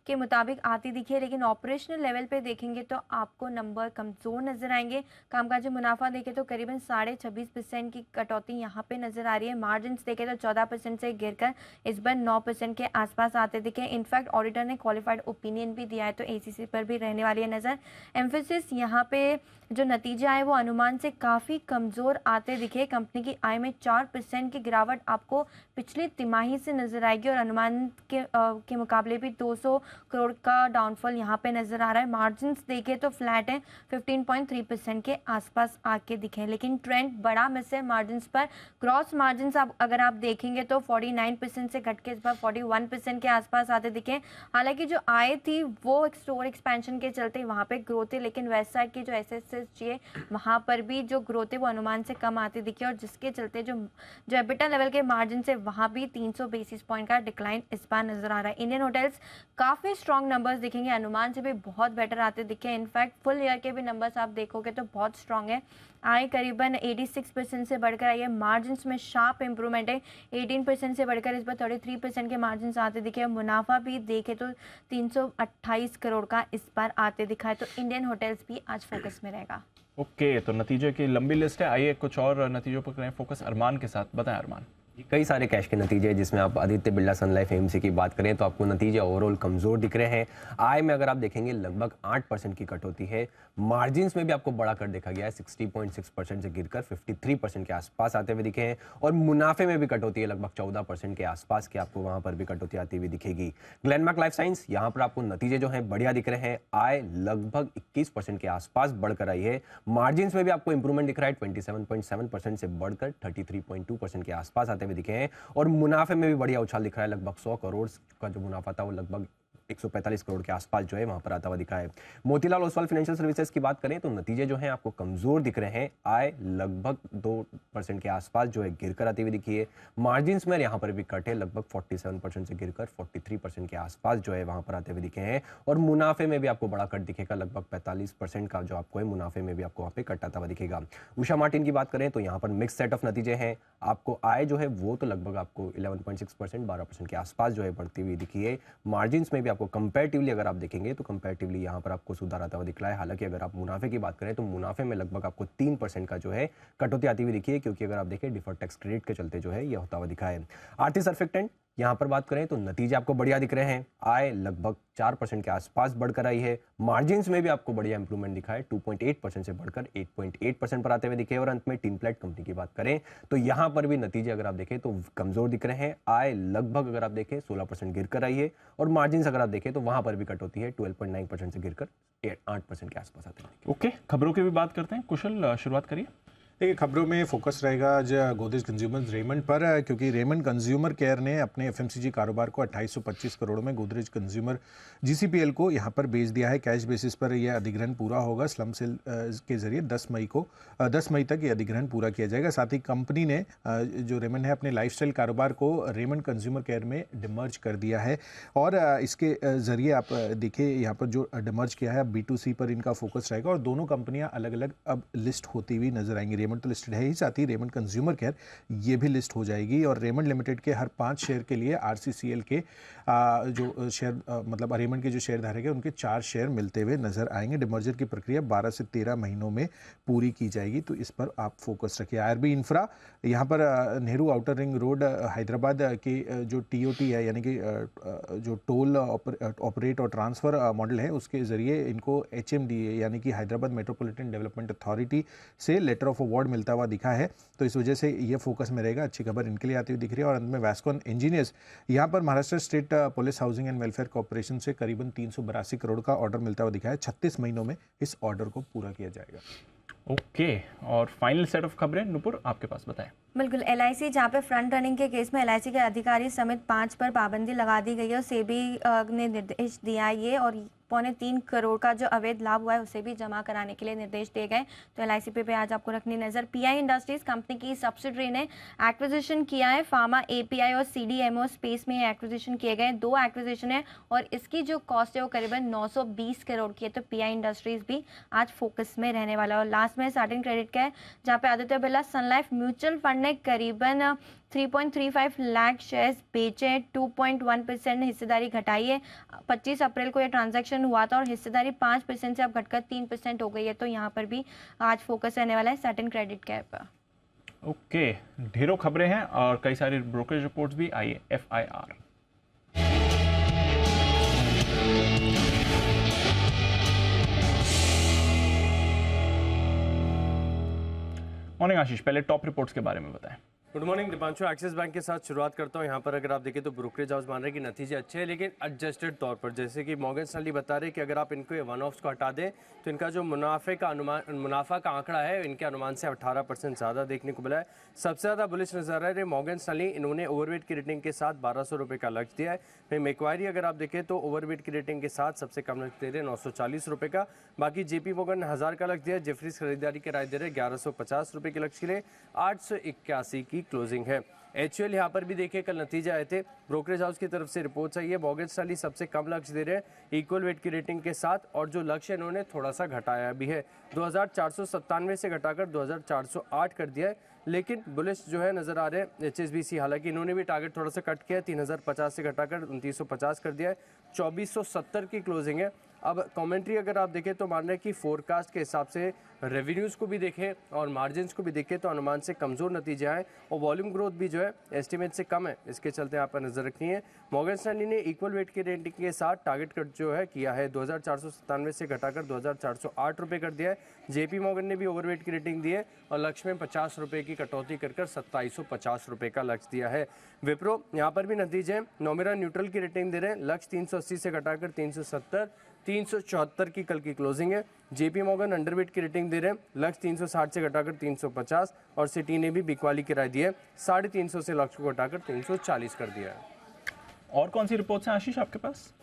के मुताबिक आती दिखी है, लेकिन ऑपरेशनल लेवल पे देखेंगे तो आपको नंबर कमज़ोर नजर आएंगे। कामकाजी मुनाफा देखे तो करीबन 26.5% की कटौती यहाँ पे नजर आ रही है। मार्जिन देखे तो 14% से गिरकर इस बार 9% के आसपास आते दिखे। इनफैक्ट ऑडिटर ने क्वालिफाइड ओपिनियन भी दिया है, तो ACC पर भी रहने वाली है नज़र। एम्फेसिस यहाँ पे जो नतीजे आए वो अनुमान से काफ़ी कमज़ोर आते दिखे। कंपनी की आय में 4% की गिरावट आपको पिछली तिमाही से नजर आएगी, और अनुमान के मुकाबले भी 200 करोड़ का डाउनफॉल यहाँ पे नजर आ रहा है। मार्जिन्स देखे तो फ्लैट है, 15.3% के आसपास आके दिखे, लेकिन ट्रेंड बड़ा मिस है मार्जिन्स पर। ग्रॉस मार्जिन्स अगर आप देखेंगे तो 49% से घट के इस बार 41% के आसपास आते दिखे। हालांकि जो आय थी वो एक स्टोर एक्सपेंशन के चलते वहाँ पे ग्रोथ है, लेकिन वैसा की जो SSSG वहाँ पर भी जो ग्रोथ है वो अनुमान से कम आती दिखी, और जिसके चलते जो EBITDA लेवल के मार्जिन से वहाँ भी 300 बेसिस पॉइंट का डिक्लाइन इस बार नजर आ रहा है। इंडियन होटल्स काफ़ी स्ट्रॉन्ग नंबर्स दिखेंगे, अनुमान से भी बहुत बेटर आते दिखे। इनफैक्ट फुल ईयर के भी नंबर्स आप देखोगे तो बहुत स्ट्रॉन्ग है। आय करीबन 86% से बढ़कर आई है। मार्जिन में शार्प इंप्रूवमेंट है, 18% से बढ़कर इस बार 33% के मार्जिन आते दिखे। मुनाफा भी देखे तो 328 करोड़ का इस बार आते दिखा है। तो इंडियन होटल्स भी आज फोकस में रहेगा। ओके, तो नतीजे की लंबी लिस्ट है, आइए कुछ और नतीजों पर करें फोकस। अरमान के साथ, बताएं अरमान। कई सारे कैश के नतीजे हैं, जिसमें आप आदित्य बिरला सन लाइफ AMC की बात करें तो आपको नतीजे ओवरऑल कमज़ोर दिख रहे हैं। आय में अगर आप देखेंगे लगभग 8% की कटौती है। मार्जिन्स में भी आपको बड़ा कट देखा गया है, 60.6% से गिरकर 53% के आसपास आते हुए दिखे हैं, और मुनाफे में भी कटौती है, लगभग 14% के आसपास की आपको वहाँ पर भी कटौती आती हुई दिखेगी। ग्लेनमार्क लाइफ साइंस, यहाँ पर आपको नतीजे जो हैं बढ़िया दिख रहे हैं। आय लगभग 21% के आसपास बढ़कर आई है। मार्जिन्स में भी आपको इंप्रूवमेंट दिख रहा है, 27.7% से बढ़कर 33.2% के आसपास आते दिखे हैं, और मुनाफे में भी बढ़िया उछाल दिख रहा है। लगभग 100 करोड़ का जो मुनाफा था वो लगभग 145 करोड़ के आसपास जो है वहां पर आता हुआ दिखा है। मोतीलाल ओसवाल फाइनेंशियल सर्विसेज की बात करें तो नतीजे जो हैं आपको कमजोर दिख रहे हैं। आय लगभग 2% के आसपास जो है गिरकर आती हुई दिखी है। मार्जिन्स में यहाँ पर भी कट है, लगभग 47% से गिरकर 43% के आसपास जो है वहां पर आते हुए दिखे हैं, और मुनाफे में भी आपको बड़ा कट दिखेगा, लगभग 45% का जो आपको है मुनाफे में भी आपको वहाँ पे कट आता हुआ दिखेगा। उषा मार्टिन की बात करें तो यहाँ पर मिक्स सेट ऑफ नतीजे हैं। आपको आय जो है वो तो लगभग आपको 11.6% 12% के आसपास जो है बढ़ती हुई दिखी है। मार्जिन्स में भी आपको कंपैरेटिवली अगर आप देखेंगे तो कंपैरेटिवली यहाँ पर आपको सुधार आता हुआ दिख रहा है। हालांकि अगर आप मुनाफे की बात करें तो मुनाफे में लगभग आपको 3% का जो है कटौती आती हुई दिखी है, क्योंकि अगर आप देखें डिफर्ड टैक्स क्रेडिट के चलते जो है यह होता हुआ दिखा है। आरती सर्फेक्टेंट यहाँ पर बात करें तो नतीजे आपको बढ़िया दिख रहे हैं। आय लगभग 4% के आसपास बढ़कर आई है। मार्जिन्स में भी आपको बढ़िया इंप्रूवमेंट दिखा है, 2.8% से बढ़कर 8.8% पर आते हुए दिखे। और अंत में टीम प्लेट कंपनी की बात करें तो यहाँ पर भी नतीजे अगर आप देखें तो कमजोर दिख रहे हैं। आय लगभग अगर आप देखें 16% गिरकर आई है, और मार्जिन्स अगर आप देखें तो वहां पर भी कट होती है, 12.9% से गिरकर 8% के आसपास आते हैं। ओके, खबरों की भी बात करते हैं। कुशल, शुरुआत करिए। देखिए, खबरों में फोकस रहेगा आज गोदरेज कंज्यूमर रेमंड पर, क्योंकि रेमंड कंज्यूमर केयर ने अपने एफएमसीजी कारोबार को 2825 करोड़ में गोदरेज कंज्यूमर जीसीपीएल को यहां पर बेच दिया है। कैश बेसिस पर यह अधिग्रहण पूरा होगा। स्लम सेल के जरिए 10 मई तक ये अधिग्रहण पूरा किया जाएगा। साथ ही कंपनी ने जो रेमंड है अपने लाइफस्टाइल कारोबार को रेमंड कंज्यूमर केयर में डिमर्ज कर दिया है और इसके जरिए आप देखिए यहाँ पर जो डिमर्ज किया है, अब B2C पर इनका फोकस रहेगा और दोनों कंपनियां अलग अलग अब लिस्ट होती हुई नजर आएंगी। रेमंड तो लिस्टेड है ही, साथ ही रेमंड कंज्यूमर केयर ये भी लिस्ट हो जाएगी और रेमंड लिमिटेड के हर 5 शेयर के लिए आरसीसीएल के जो शेयर मतलब रेमंड के जो शेयर धारक है उनके 4 शेयर मिलते हुए नजर आएंगे। डिमर्जर की प्रक्रिया 12 से 13 महीनों में पूरी की जाएगी, तो इस पर आप फोकस रखिए। आरबी इंफ्रा यहाँ पर Nehru outer ring road Hyderabad के जो टीओटी है यानी कि जो टोल ऑपरेट और ट्रांसफर मॉडल है उसके जरिए इनको HMDA यानी कि हैदराबाद मेट्रोपॉलिटन डेवलपमेंट अथॉरिटी से लेटर ऑफ अवार्ड मिलता हुआ दिखा है, तो इस वजह से ये फोकस में रहेगा। अच्छी खबर इनके लिए आती हुई दिख रही है। और अंत में वैस्कॉन इंजीनियर्स, यहाँ पर Maharashtra state police housing and welfare corporation से करीबन 382 करोड़ का ऑर्डर मिलता हुआ दिखा है। 36 महीनों में इस ऑर्डर को पूरा किया जाएगा। ओके, और फाइनल सेट ऑफ खबरें नुपुर आपके पास बताएं। बिल्कुल, LIC जहाँ पे फ्रंट रनिंग के केस में LIC के अधिकारी समेत 5 पर पाबंदी लगा दी गई है और सेबी ने निर्देश दिया है ये, और 3.25 करोड़ का जो अवैध लाभ हुआ है उसे भी जमा कराने के लिए निर्देश दिए गए। तो LIC पे आज आपको रखनी नज़र। PI इंडस्ट्रीज कंपनी की सब्सिडरी ने एक्विजिशन किया है। फार्मा API और CDMO स्पेस में एक्विजिशन किए गए 2 एक्विजिशन है और इसकी जो कॉस्ट है वो करीबन 920 करोड़ की है। तो PI इंडस्ट्रीज भी आज फोकस में रहने वाला है। और लास्ट में साटिन क्रेडिट का है जहाँ पे आदित्य बिरला सन लाइफ म्यूचुअल फंड ने करीबन 3.35 लाख शेयर्स बेचे, 2.1% हिस्सेदारी घटाई है। 25 अप्रैल को यह ट्रांजैक्शन हुआ था और हिस्सेदारी 5% से अब घटकर 3% हो गई है। तो यहाँ पर भी आज फोकस रहने वाला है साटिन क्रेडिट केयर पर। ओके, ढेरों खबरें हैं और कई सारी ब्रोकरेज रिपोर्ट्स भी आई है। FIR मॉर्निंग आशीष, पहले टॉप रिपोर्ट्स के बारे में बताएं। Good morning Deepanshu. Axis bank के साथ शुरुआत करता हूं। यहाँ पर अगर आप देखें तो ब्रोकरेज हाउस मान रहे हैं कि नतीजे अच्छे हैं लेकिन एडजस्टेड तौर पर, जैसे कि मॉर्गन स्टैनली बता रहे हैं कि अगर आप इनको वन ऑफ्स को हटा दें तो इनका जो मुनाफा का आंकड़ा है इनके अनुमान से 18% ज़्यादा देखने को मिला है। सबसे ज़्यादा बुलिश नजर आ रहे मॉर्गन स्टैनली, इन्होंने ओवरवेट की रेटिंग के साथ 1200 रुपये का लक्ष्य दिया है। फिर मैक्वायरी अगर आप देखें तो ओवरवेट की रेटिंग के साथ सबसे कम लक्ष्य दे रहे 940 रुपये का। बाकी JP मॉर्गन 1000 का लक्ष्य दिया। जेफरीज खरीदारी की राय दे रहे 1150 रुपये के लक्ष्य के लिए 881 की क्लोजिंग है। HUL यहाँ पर भी देखिए कल नतीजे आए थे, ब्रोकरेज हाउस की तरफ से रिपोर्ट्स आई है। मॉर्गन स्टैनली सबसे कम लक्ष्य दे रहे हैं इक्वल वेट की रेटिंग के साथ, और जो लक्ष्य इन्होंने थोड़ा सा घटाया भी है, 2497 से घटाकर 2408 कर दिया है। लेकिन बुलिश जो है नजर आ रहे हैं HSBC, हालांकि इन्होंने भी टारगेट थोड़ा सा कट किया है, 3050 से घटाकर 2950 कर दिया है। 2470 की क्लोजिंग है। अब कमेंट्री अगर आप देखें तो मान रहे हैं कि फोरकास्ट के हिसाब से रेवेन्यूज़ को भी देखें और मार्जिन्स को भी देखें तो अनुमान से कमज़ोर नतीजे आए और वॉल्यूम ग्रोथ भी जो है एस्टिमेट से कम है, इसके चलते आप पर नज़र रखनी है। मॉर्गन स्टैनली ने इक्वल वेट की रेटिंग के साथ टारगेट कट जो है किया है 2497 से घटाकर 2408 रुपये कर दिया है। JP मॉर्गन ने भी ओवरवेट की रेटिंग दी है और लक्ष्य में 50 रुपये की कटौती कर 2750 रुपये का लक्ष्य दिया है। विप्रो यहाँ पर भी नतीजे नोमिरा न्यूट्रल की रेटिंग दे रहे हैं, लक्ष्य 380 से घटाकर 370, 374 की कल की क्लोजिंग है। JP मॉर्गन अंडरवेट की रेटिंग दे रहे हैं, लक्ष्य 360 से घटाकर 350, और सिटी ने भी बिकवाली की राय दी है, 350 से लक्ष्य को घटाकर 340 कर दिया है। और कौन सी रिपोर्ट्स हैं आशीष आपके पास?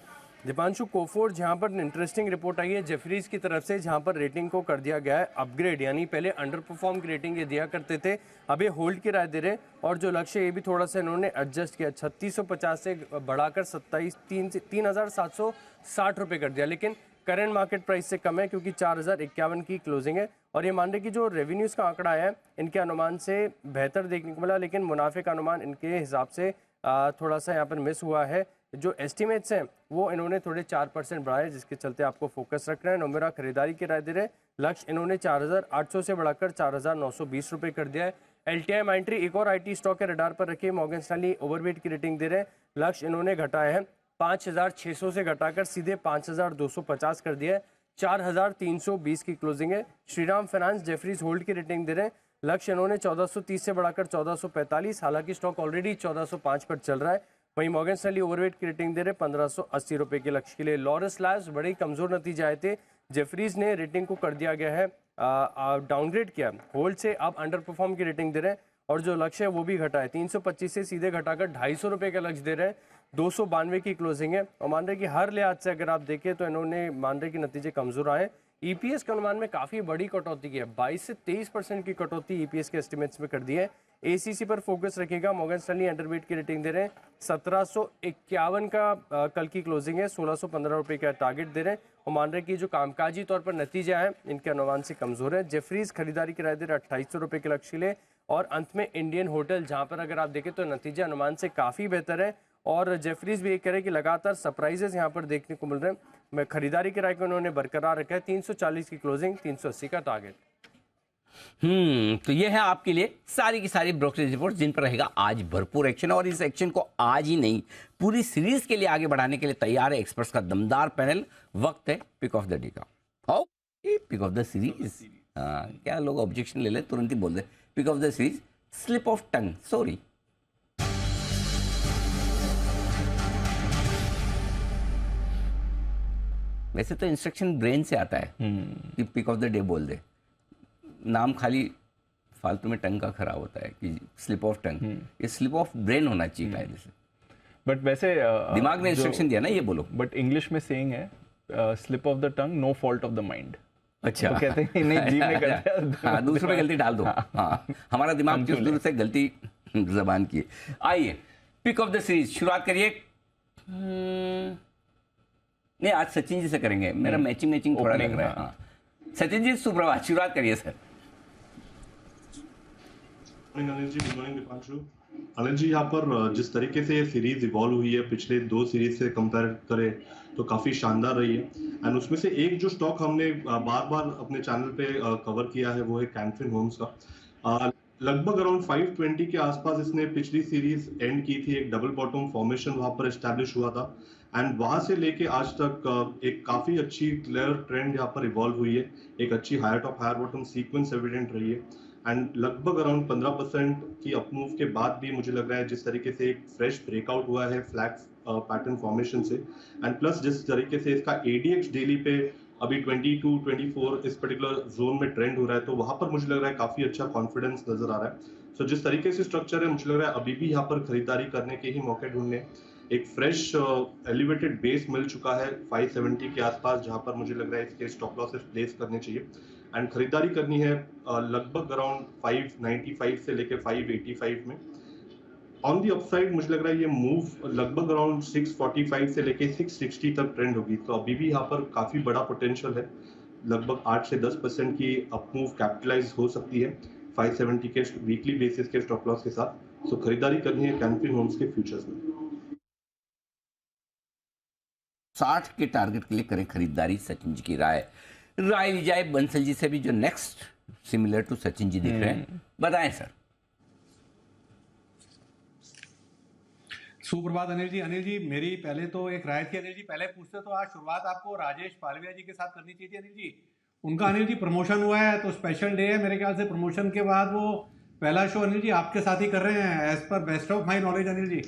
दीपांशु, कोफोर्ज जहां पर इंटरेस्टिंग रिपोर्ट आई है जेफरीज की तरफ से, जहां पर रेटिंग को कर दिया गया है अपग्रेड, यानी पहले अंडर परफॉर्म की रेटिंग ये दिया करते थे, अब ये होल्ड की राय दे रहे हैं, और जो लक्ष्य ये भी थोड़ा सा इन्होंने एडजस्ट किया, 3650 से बढ़ाकर 3760 रुपये कर दिया, लेकिन करंट मार्केट प्राइस से कम है क्योंकि 4051 की क्लोजिंग है। और ये मान रहे कि जो रेवेन्यूज़ का आंकड़ा है इनके अनुमान से बेहतर देखने को मिला, लेकिन मुनाफे का अनुमान इनके हिसाब से थोड़ा सा यहाँ पर मिस हुआ है। जो एस्टिमेट्स हैं वो इन्होंने थोड़े 4% बढ़ाए, जिसके चलते आपको फोकस रखना है। नोमेरा खरीदारी की राय दे रहे, लक्ष्य इन्होंने 4800 से बढ़ाकर 4920 रुपये कर दिया है। LTI माइंट्री एक और IT स्टॉक के रडार पर रखे, मॉर्गन स्टैनली ओवरवेट की रेटिंग दे रहे, लक्ष्य इन्होंने घटाया है 5600 से घटाकर सीधे 5250 कर दिया है, 4320 की क्लोजिंग है। श्रीराम फाइनेंस जेफरीज होल्ड की रेटिंग दे रहे हैं, लक्ष्य इन्होंने 1430 से बढ़ाकर 1445, हालांकि स्टॉक ऑलरेडी 1405 पर चल रहा है। वहीं मॉर्गन स्टैनली ओवरवेट की रेटिंग दे रहे 1580 रुपये के लक्ष्य के लिए। लॉरस लैब्स बड़े कमजोर नतीजे आए थे, जेफरीज ने रेटिंग को कर दिया गया है डाउनग्रेड किया, होल्ड से आप अंडर परफॉर्म की रेटिंग दे रहे हैं और जो लक्ष्य है वो भी घटा है, 325 से सीधे घटाकर 250 रुपये का लक्ष्य दे रहे हैं। 292 की क्लोजिंग है और मान रहे कि हर लिहाज से अगर आप देखें तो इन्होंने मान रहे कि नतीजे कमजोर आए। ईपीएस के अनुमान में काफी बड़ी कटौती की है, 22 से 23% की कटौती ईपीएस के एस्टिमेट्स में कर दी है। एसीसी पर फोकस रखेगा, मॉर्गन स्टैनली अंडरवेट की रेटिंग दे रहे हैं, 1751 का कल की क्लोजिंग है, 1615 रुपये का टारगेट दे रहे हैं और मान रहे कि जो कामकाजी तौर पर नतीजे आए इनके अनुमान से कमजोर है। जेफरीज खरीदारी की राय दे रहे 2800 रुपये के लक्ष्य ले और अंत में इंडियन होटल, जहां पर अगर आप देखें तो नतीजे अनुमान से काफी बेहतर है और जेफरीज भी ये कह रहे हैं कि लगातार सरप्राइजेस यहां पर देखने को मिल रहे हैं। मैं खरीदारी की राय को उन्होंने बरकरार रखा है, 340 की क्लोजिंग, 380 का टारगेट। तो ये है आपके लिए सारी की सारी ब्रोकरेज रिपोर्ट जिन पर रहेगा आज भरपूर एक्शन, और इस एक्शन को आज ही नहीं पूरी सीरीज के लिए आगे बढ़ाने के लिए तैयार है एक्सपर्ट्स का दमदार पैनल। वक्त है पिक ऑफ द डे का। आओ पिक ऑफ द सीरीज। क्या लोग ऑब्जेक्शन ले ले तुरंत ही बोल दे pick of the series, slip of tongue, sorry. वैसे तो इंस्ट्रक्शन ब्रेन से आता है कि पिक ऑफ द डे बोल दे, नाम खाली फालतू में टंग का खराब होता है कि स्लिप ऑफ टंग, ये स्लिप ऑफ ब्रेन होना चाहिए कायदे से। बट वैसे दिमाग ने इंस्ट्रक्शन दिया ना ये बोलो। बट इंग्लिश में सेइंग है slip of the tongue no fault of the mind. अच्छा, तो कहते हैं नहीं जीव ने कर दिया, हाँ दूसरों पे गलती डाल दो। हाँ हमारा दिमाग किस दूर से गलती जबान की। आइए पिक ऑफ द सीरीज शुरुआत करिए। नहीं आज सचिन जी से करेंगे, मेरा मैचिंग थोड़ा लग रहा है। हाँ सचिन जी सुप्रभात, शुरुआत करिए sir. Anil ji, good morning Deepanshu. Anil ji, यहाँ पर जिस तरीके से ये सीरीज इवॉल्व हुई है पिछले 2 सीरीज से कंपेयर करें तो काफी शानदार रही है। एंड उसमें से एक जो स्टॉक हमने बार बार अपने चैनल पे कवर किया है वो है कैन फिन होम्स का। लगभग अराउंड 520 के आसपास इसने पिछली सीरीज एंड की थी, एक डबल बॉटम फॉर्मेशन वहां पर एस्टैब्लिश हुआ था एंड वहां से लेके आज तक एक काफी अच्छी क्लियर ट्रेंड यहाँ पर इवॉल्व हुई है। एक अच्छी higher top higher bottom sequence evident रही है एंड लगभग अराउंड 15% की अपमूव के बाद भी मुझे लग रहा है जिस तरीके से एक फ्रेश ब्रेकआउट हुआ है फ्लैग पैटर्न फॉर्मेशन से, एंड प्लस जिस तरीके से इसका एडीएक्स डेली पे अभी 22-24 इस पर्टिकुलर जोन में ट्रेंड हो रहा है, तो वहां पर मुझे लग रहा है काफी अच्छा कॉन्फिडेंस नजर आ रहा है। सो जिस तरीके से स्ट्रक्चर है मुझे लग रहा है अभी भी यहाँ पर खरीदारी करने के ही मौके ढूंढने। एक फ्रेश एलिवेटेड बेस मिल चुका है 570 के आसपास, जहां पर मुझे लग रहा है इसके स्टॉप लॉसेस प्लेस करने चाहिए एंड खरीदारी करनी है लगभग अराउंड 595 से लेके 585 में। ऑन दी अपसाइड मुझे लग रहा है ये मूव लगभग अराउंड 645 से लेके 660 तक ट्रेंड होगी, तो अभी भी यहाँ पर काफी बड़ा पोटेंशियल है। लगभग 8 से 10% की अपमूव कैपिटलाइज हो सकती है 570 के वीकली बेसिस के स्टॉप लॉस के साथ। सो खरीदारी करनी है कैन फिन होम्स के फ्यूचर्स में। 60 के टारगेट के लिए करें खरीदारी, सचिन जी की राय ली जाए बंसल जी से भी जो next similar to Sachin ji दिख रहे हैं, बताएं सर। सुप्रभात अनिल जी। अनिल जी मेरी पहले तो एक राय थी अनिल जी, पहले पूछते तो आज शुरुआत आपको राजेश पालविया जी के साथ करनी चाहिए थी अनिल जी। उनका अनिल जी प्रमोशन हुआ है तो स्पेशल डे है मेरे ख्याल से, प्रमोशन के बाद वो पहला शो अनिल जी आपके साथ ही कर रहे हैं as per best of my knowledge Anil ji.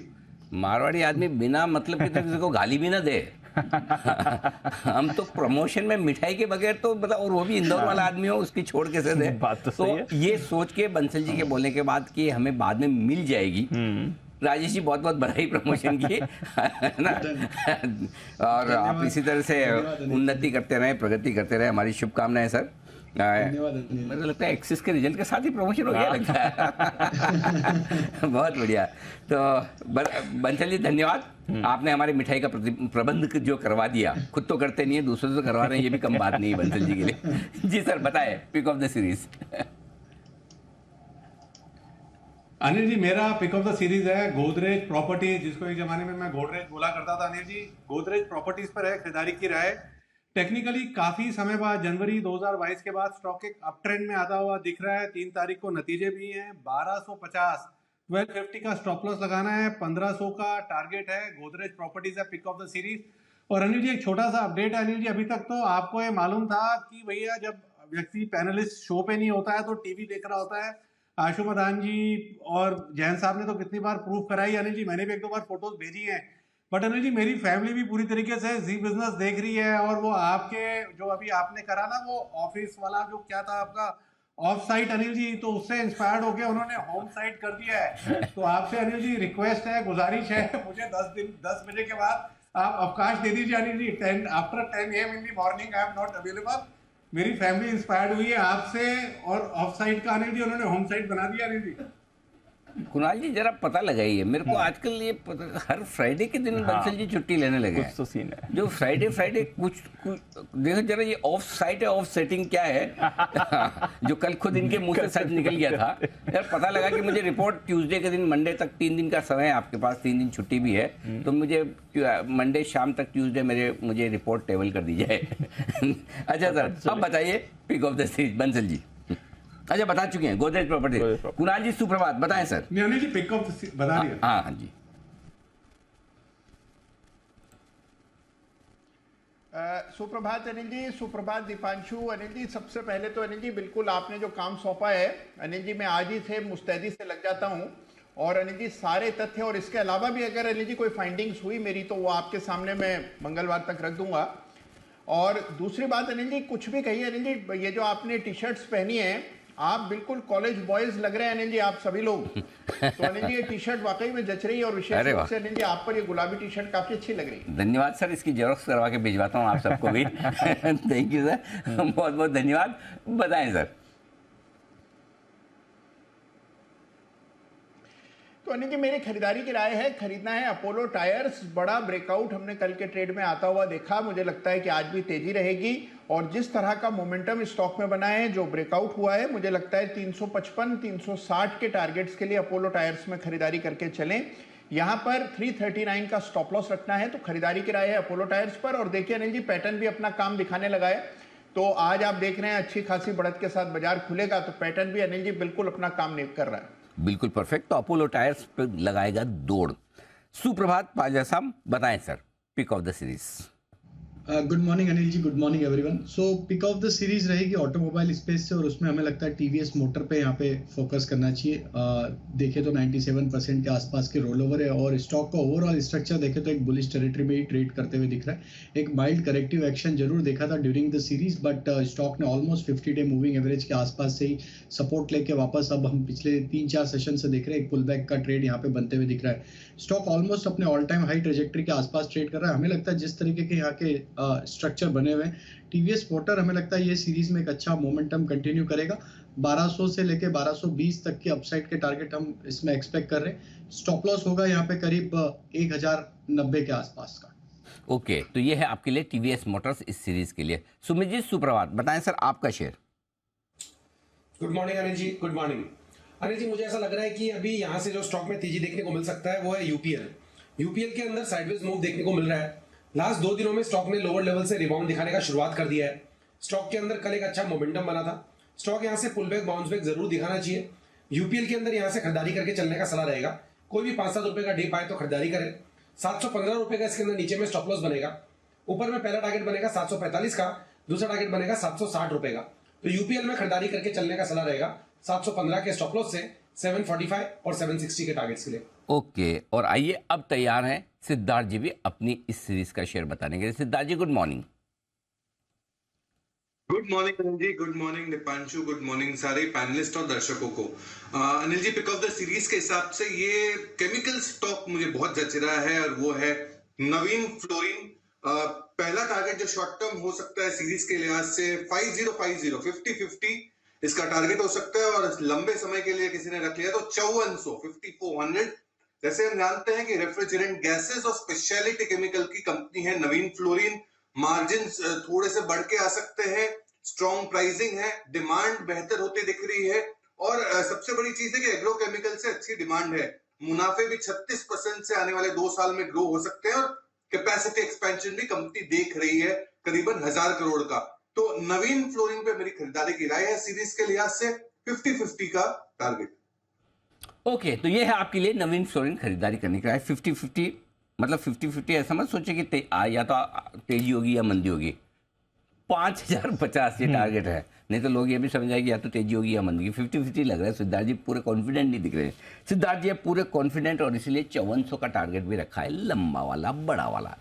Marwari आदमी बिना मतलब के किसी को गाली भी ना दे। हम तो प्रमोशन में मिठाई के बगैर तो मतलब, और वो भी इंदौर वाला आदमी हो उसकी छोड़ के से दे। बात तो सही है। ये सोच के बंसल जी के बोलने के बाद कि हमें बाद में मिल जाएगी, राजेश जी बहुत बहुत बधाई प्रमोशन की, है ना। और आप इसी तरह से उन्नति करते रहें, प्रगति करते रहें, हमारी शुभकामनाएं सर। मुझे लगता है एक्सिस के रिजल्ट के साथ ही प्रमोशन हो गया लगता है। बहुत बढ़िया। तो बंसल जी धन्यवाद, आपने हमारी मिठाई का प्रबंध जो करवा दिया, खुद तो करते नहीं है दूसरों से करवा रहे हैं, ये भी कम बात नहीं है बंसल जी के लिए। जी सर बताए pick of the series. Anil ji मेरा पिक ऑफ द सीरीज है गोदरेज प्रॉपर्टीज, जिसको एक जमाने में मैं गोदरेज बोला करता था। अनिल जी गोदरेज प्रॉपर्टीज पर है खरीदारी की राय। टेक्निकली काफी समय बाद जनवरी 2022 के बाद स्टॉक एक अप ट्रेंड में आता हुआ दिख रहा है। 3 तारीख को नतीजे भी हैं। 1250 1250 का स्टॉप लॉस लगाना है, 1500 का टारगेट है। गोदरेज प्रॉपर्टीज है पिक ऑफ द सीरीज। और अनिल जी एक छोटा सा अपडेट है अनिल जी, अभी तक तो आपको ये मालूम था कि भैया जब व्यक्ति पैनलिस्ट शो पे नहीं होता है तो टीवी देख रहा होता है। आशु मदान जी और जैन साहब ने तो कितनी बार प्रूफ कराई अनिल जी, मैंने भी 1-2 बार फोटोज भेजी हैं। बट अनिल जी मेरी फैमिली भी पूरी तरीके से जी बिजनेस देख रही है, और वो आपके जो अभी आपने करा ना वो ऑफिस वाला जो क्या था आपका ऑफ साइट अनिल जी, तो उससे इंस्पायर्ड होकर उन्होंने होम साइट कर दिया है। तो आपसे अनिल जी रिक्वेस्ट है, गुजारिश है, मुझे 10 बजे के बाद आप अवकाश दे दीजिए Anil ji. 10 AM in the morning I am not available. मेरी फैमिली इंस्पायर्ड हुई है आपसे, और ऑफ साइट का अनिल जी उन्होंने होम साइट बना दिया अनिल जी। कुणाल जी जरा पता लगाइए मेरे को, आजकल ये हर फ्राइडे के दिन बंसल जी छुट्टी लेने लगे कुछ तो सीन है। जो फ्राइडे कुछ देखो जरा, ये ऑफ साइट है, ऑफ सेटिंग क्या है जो कल खुद इनके मुंह से सच निकल गया था। यार पता लगा कि मुझे रिपोर्ट ट्यूसडे के दिन, मंडे तक 3 दिन का समय है आपके पास, 3 दिन छुट्टी भी है, तो मुझे मंडे शाम तक ट्यूसडे मुझे रिपोर्ट टेबल कर दी जाए। अच्छा सर, अब बताइए pick of the series Bansal ji. अच्छा बता चुके हैं गोदरेज प्रॉपर्टी। कुणाल जी सुप्रभात, बताएं सर। नहीं जी पिक ऑफ बता दिया। हाँ जी। सुप्रभात अनिल जी, सुप्रभात दीपांशु। अनिल जी सबसे पहले तो अनिल जी बिल्कुल आपने जो काम सौंपा है अनिल जी, मैं आज ही से मुस्तैदी से लग जाता हूं, और अनिल जी सारे तथ्य और इसके अलावा भी अगर अनिल जी कोई फाइंडिंग्स हुई मेरी तो वो आपके सामने मैं मंगलवार तक रख दूंगा। और दूसरी बात अनिल जी, कुछ भी कहिए अनिल जी, ये जो आपने टी शर्ट्स पहनी है आप बिल्कुल कॉलेज बॉयज लग रहे हैं अनिल जी, आप सभी लोग। तो अनिल जी ये टी शर्ट वाकई में जच रही है, और विशेष रूप से अनिल जी आप पर ये गुलाबी टी शर्ट काफी अच्छी लग रही है। धन्यवाद सर, इसकी जेरोक्स करवा के भिजवाता हूँ आप सबको भी। थैंक यू सर, बहुत बहुत धन्यवाद। बताएं सर। तो अनिल जी मेरी खरीदारी की राय है, खरीदना है अपोलो टायर्स। बड़ा ब्रेकआउट हमने कल के ट्रेड में आता हुआ देखा, मुझे लगता है कि आज भी तेजी रहेगी, और जिस तरह का मोमेंटम इस स्टॉक में बना है, जो ब्रेकआउट हुआ है, मुझे लगता है 355 360 के टारगेट्स के लिए अपोलो टायर्स में खरीदारी करके चलें। यहाँ पर 339 का स्टॉप लॉस रखना है, तो खरीदारी की राय है अपोलो टायर्स पर। और देखिए अनिल जी पैटर्न भी अपना काम दिखाने लगा है, तो आज आप देख रहे हैं अच्छी खासी बढ़त के साथ बाजार खुलेगा, तो पैटर्न भी अनिल जी बिल्कुल अपना काम नहीं कर रहा है। बिल्कुल परफेक्ट, तो अपोलो टायर्स पे लगाएगा दौड़। सुप्रभात पाजासाम, बताएं sir pick of the series. Good morning Anil ji, good morning everyone. So pick of the series रहेगी ऑटोमोबाइल स्पेस से, और उसमें हमें लगता है टीवीएस मोटर पे यहाँ पे फोकस करना चाहिए। देखें तो 97% के आसपास के रोल ओवर है, और स्टॉक का ओवरऑल स्ट्रक्चर देखें तो एक बुलिश टेरिटरी में ही ट्रेड करते हुए दिख रहा है। एक माइल्ड करेक्टिव एक्शन जरूर देखा था during the series, but stock ने ऑलमोस्ट 50 डे मूविंग एवरेज के आसपास से ही सपोर्ट लेके वापस, अब हम पिछले 3-4 सेशन से देख रहे हैं एक पुल बैक का ट्रेड यहाँ पे बनते हुए दिख रहा है। स्टॉक ऑलमोस्ट अपने ऑल टाइम हाई ट्रेजेक्ट्री के आसपास ट्रेड कर रहा है। हमें लगता है जिस तरीके के यहाँ के स्ट्रक्चर बने हुए टीवीएस मोटर, हमें लगता है ये सीरीज में एक अच्छा मोमेंटम कंटिन्यू करेगा। 1200 से लेके 1220 तक के अपसाइड के टारगेट हम इसमें एक्सपेक्ट कर रहे हैं। स्टॉप लॉस होगा यहाँ पे करीब 1090 के आसपास का। ओके, तो ये है आपके लिए टीवीएस मोटर्स इस सीरीज के लिए। सुमित जी सुप्रभात, बताएं सर आपका share. Good morning Anil ji, good morning Anil जी। मुझे ऐसा लग रहा है कि अभी यहाँ से जो स्टॉक में तेजी देखने को मिल सकता है वो है यूपीएल के अंदर साइडवेज मूव देखने को मिल रहा है। लास्ट 2 दिनों में स्टॉक ने लोअर लेवल से रिबाउंड दिखाने का शुरुआत कर दिया है। स्टॉक के अंदर कल एक अच्छा मोमेंटम बना था। स्टॉक यहाँ से पुल बैक बाउंस बैक जरूर दिखाना चाहिए। यूपीएल के अंदर यहाँ से खरीदारी करके चलने का सलाह रहेगा। कोई भी 5-7 रुपए का डे पाए तो खरीदारी करें। 715 रुपए का इसके अंदर नीचे में स्टॉप लॉस बनेगा। ऊपर में पहला टारगेट बनेगा 745 का, दूसरा टारगेट बनेगा 760 रुपए का। तो यूपीएल में खरीदारी करके चलने का सलाह रहेगा 715 के स्टॉप लॉस से 745 और 760 के टारगेट्स के लिए। ओके, और आइए अब तैयार हैं सिद्धार्थ जी भी अपनी इस सीरीज का शेयर बताने के लिए। Siddharth ji good morning. Good morning Anil ji, good morning Dipanshu, good morning सारे पैनलिस्ट और दर्शकों को। Anil ji pick of the series के हिसाब से ये केमिकल स्टॉक मुझे बहुत जच रहा है, और वो है नवीन फ्लोरिन। पहला टारगेट जो शॉर्ट टर्म हो सकता है सीरीज के लिहाज से 5050 इसका टारगेट हो सकता है, और लंबे समय के लिए किसी ने रख लिया तो 5400 जैसे हम जानते हैं कि रेफ्रिजरेंट गैसेस और स्पेशलिटी केमिकल की कंपनी है नवीन फ्लोरिन। मार्जिन थोड़े से बढ़ के आ सकते हैं, स्ट्रॉन्ग प्राइसिंग है, डिमांड बेहतर होती दिख रही है, और सबसे बड़ी चीज है कि एग्रो केमिकल से अच्छी डिमांड है। मुनाफे भी 36% से आने वाले 2 साल में ग्रो हो सकते हैं, और कैपेसिटी एक्सपेंशन भी कंपनी देख रही है करीबन 1000 करोड़ का। तो नवीन फ्लोरिन पे मेरी खरीदारी की राय है सीरीज के लिहाज से 50-50 का टारगेट। ओके, तो ये है आपके लिए नवीन फ्लोरिन खरीदारी करने का है। 50-50 मतलब 50-50 ऐसा मत सोचे कि या तो तेजी होगी या मंदी होगी। 5050 ये टारगेट है, नहीं तो लोग ये भी समझ जाएंगे या तो तेजी होगी या मंदी। 50-50 लग रहा है। सिद्धार्थ जी पूरे कॉन्फिडेंट नहीं दिख रहे हैं। सिद्धार्थ जी पूरे कॉन्फिडेंट और इसलिए 5400 का टारगेट भी रखा है, लंबा वाला, बड़ा वाला।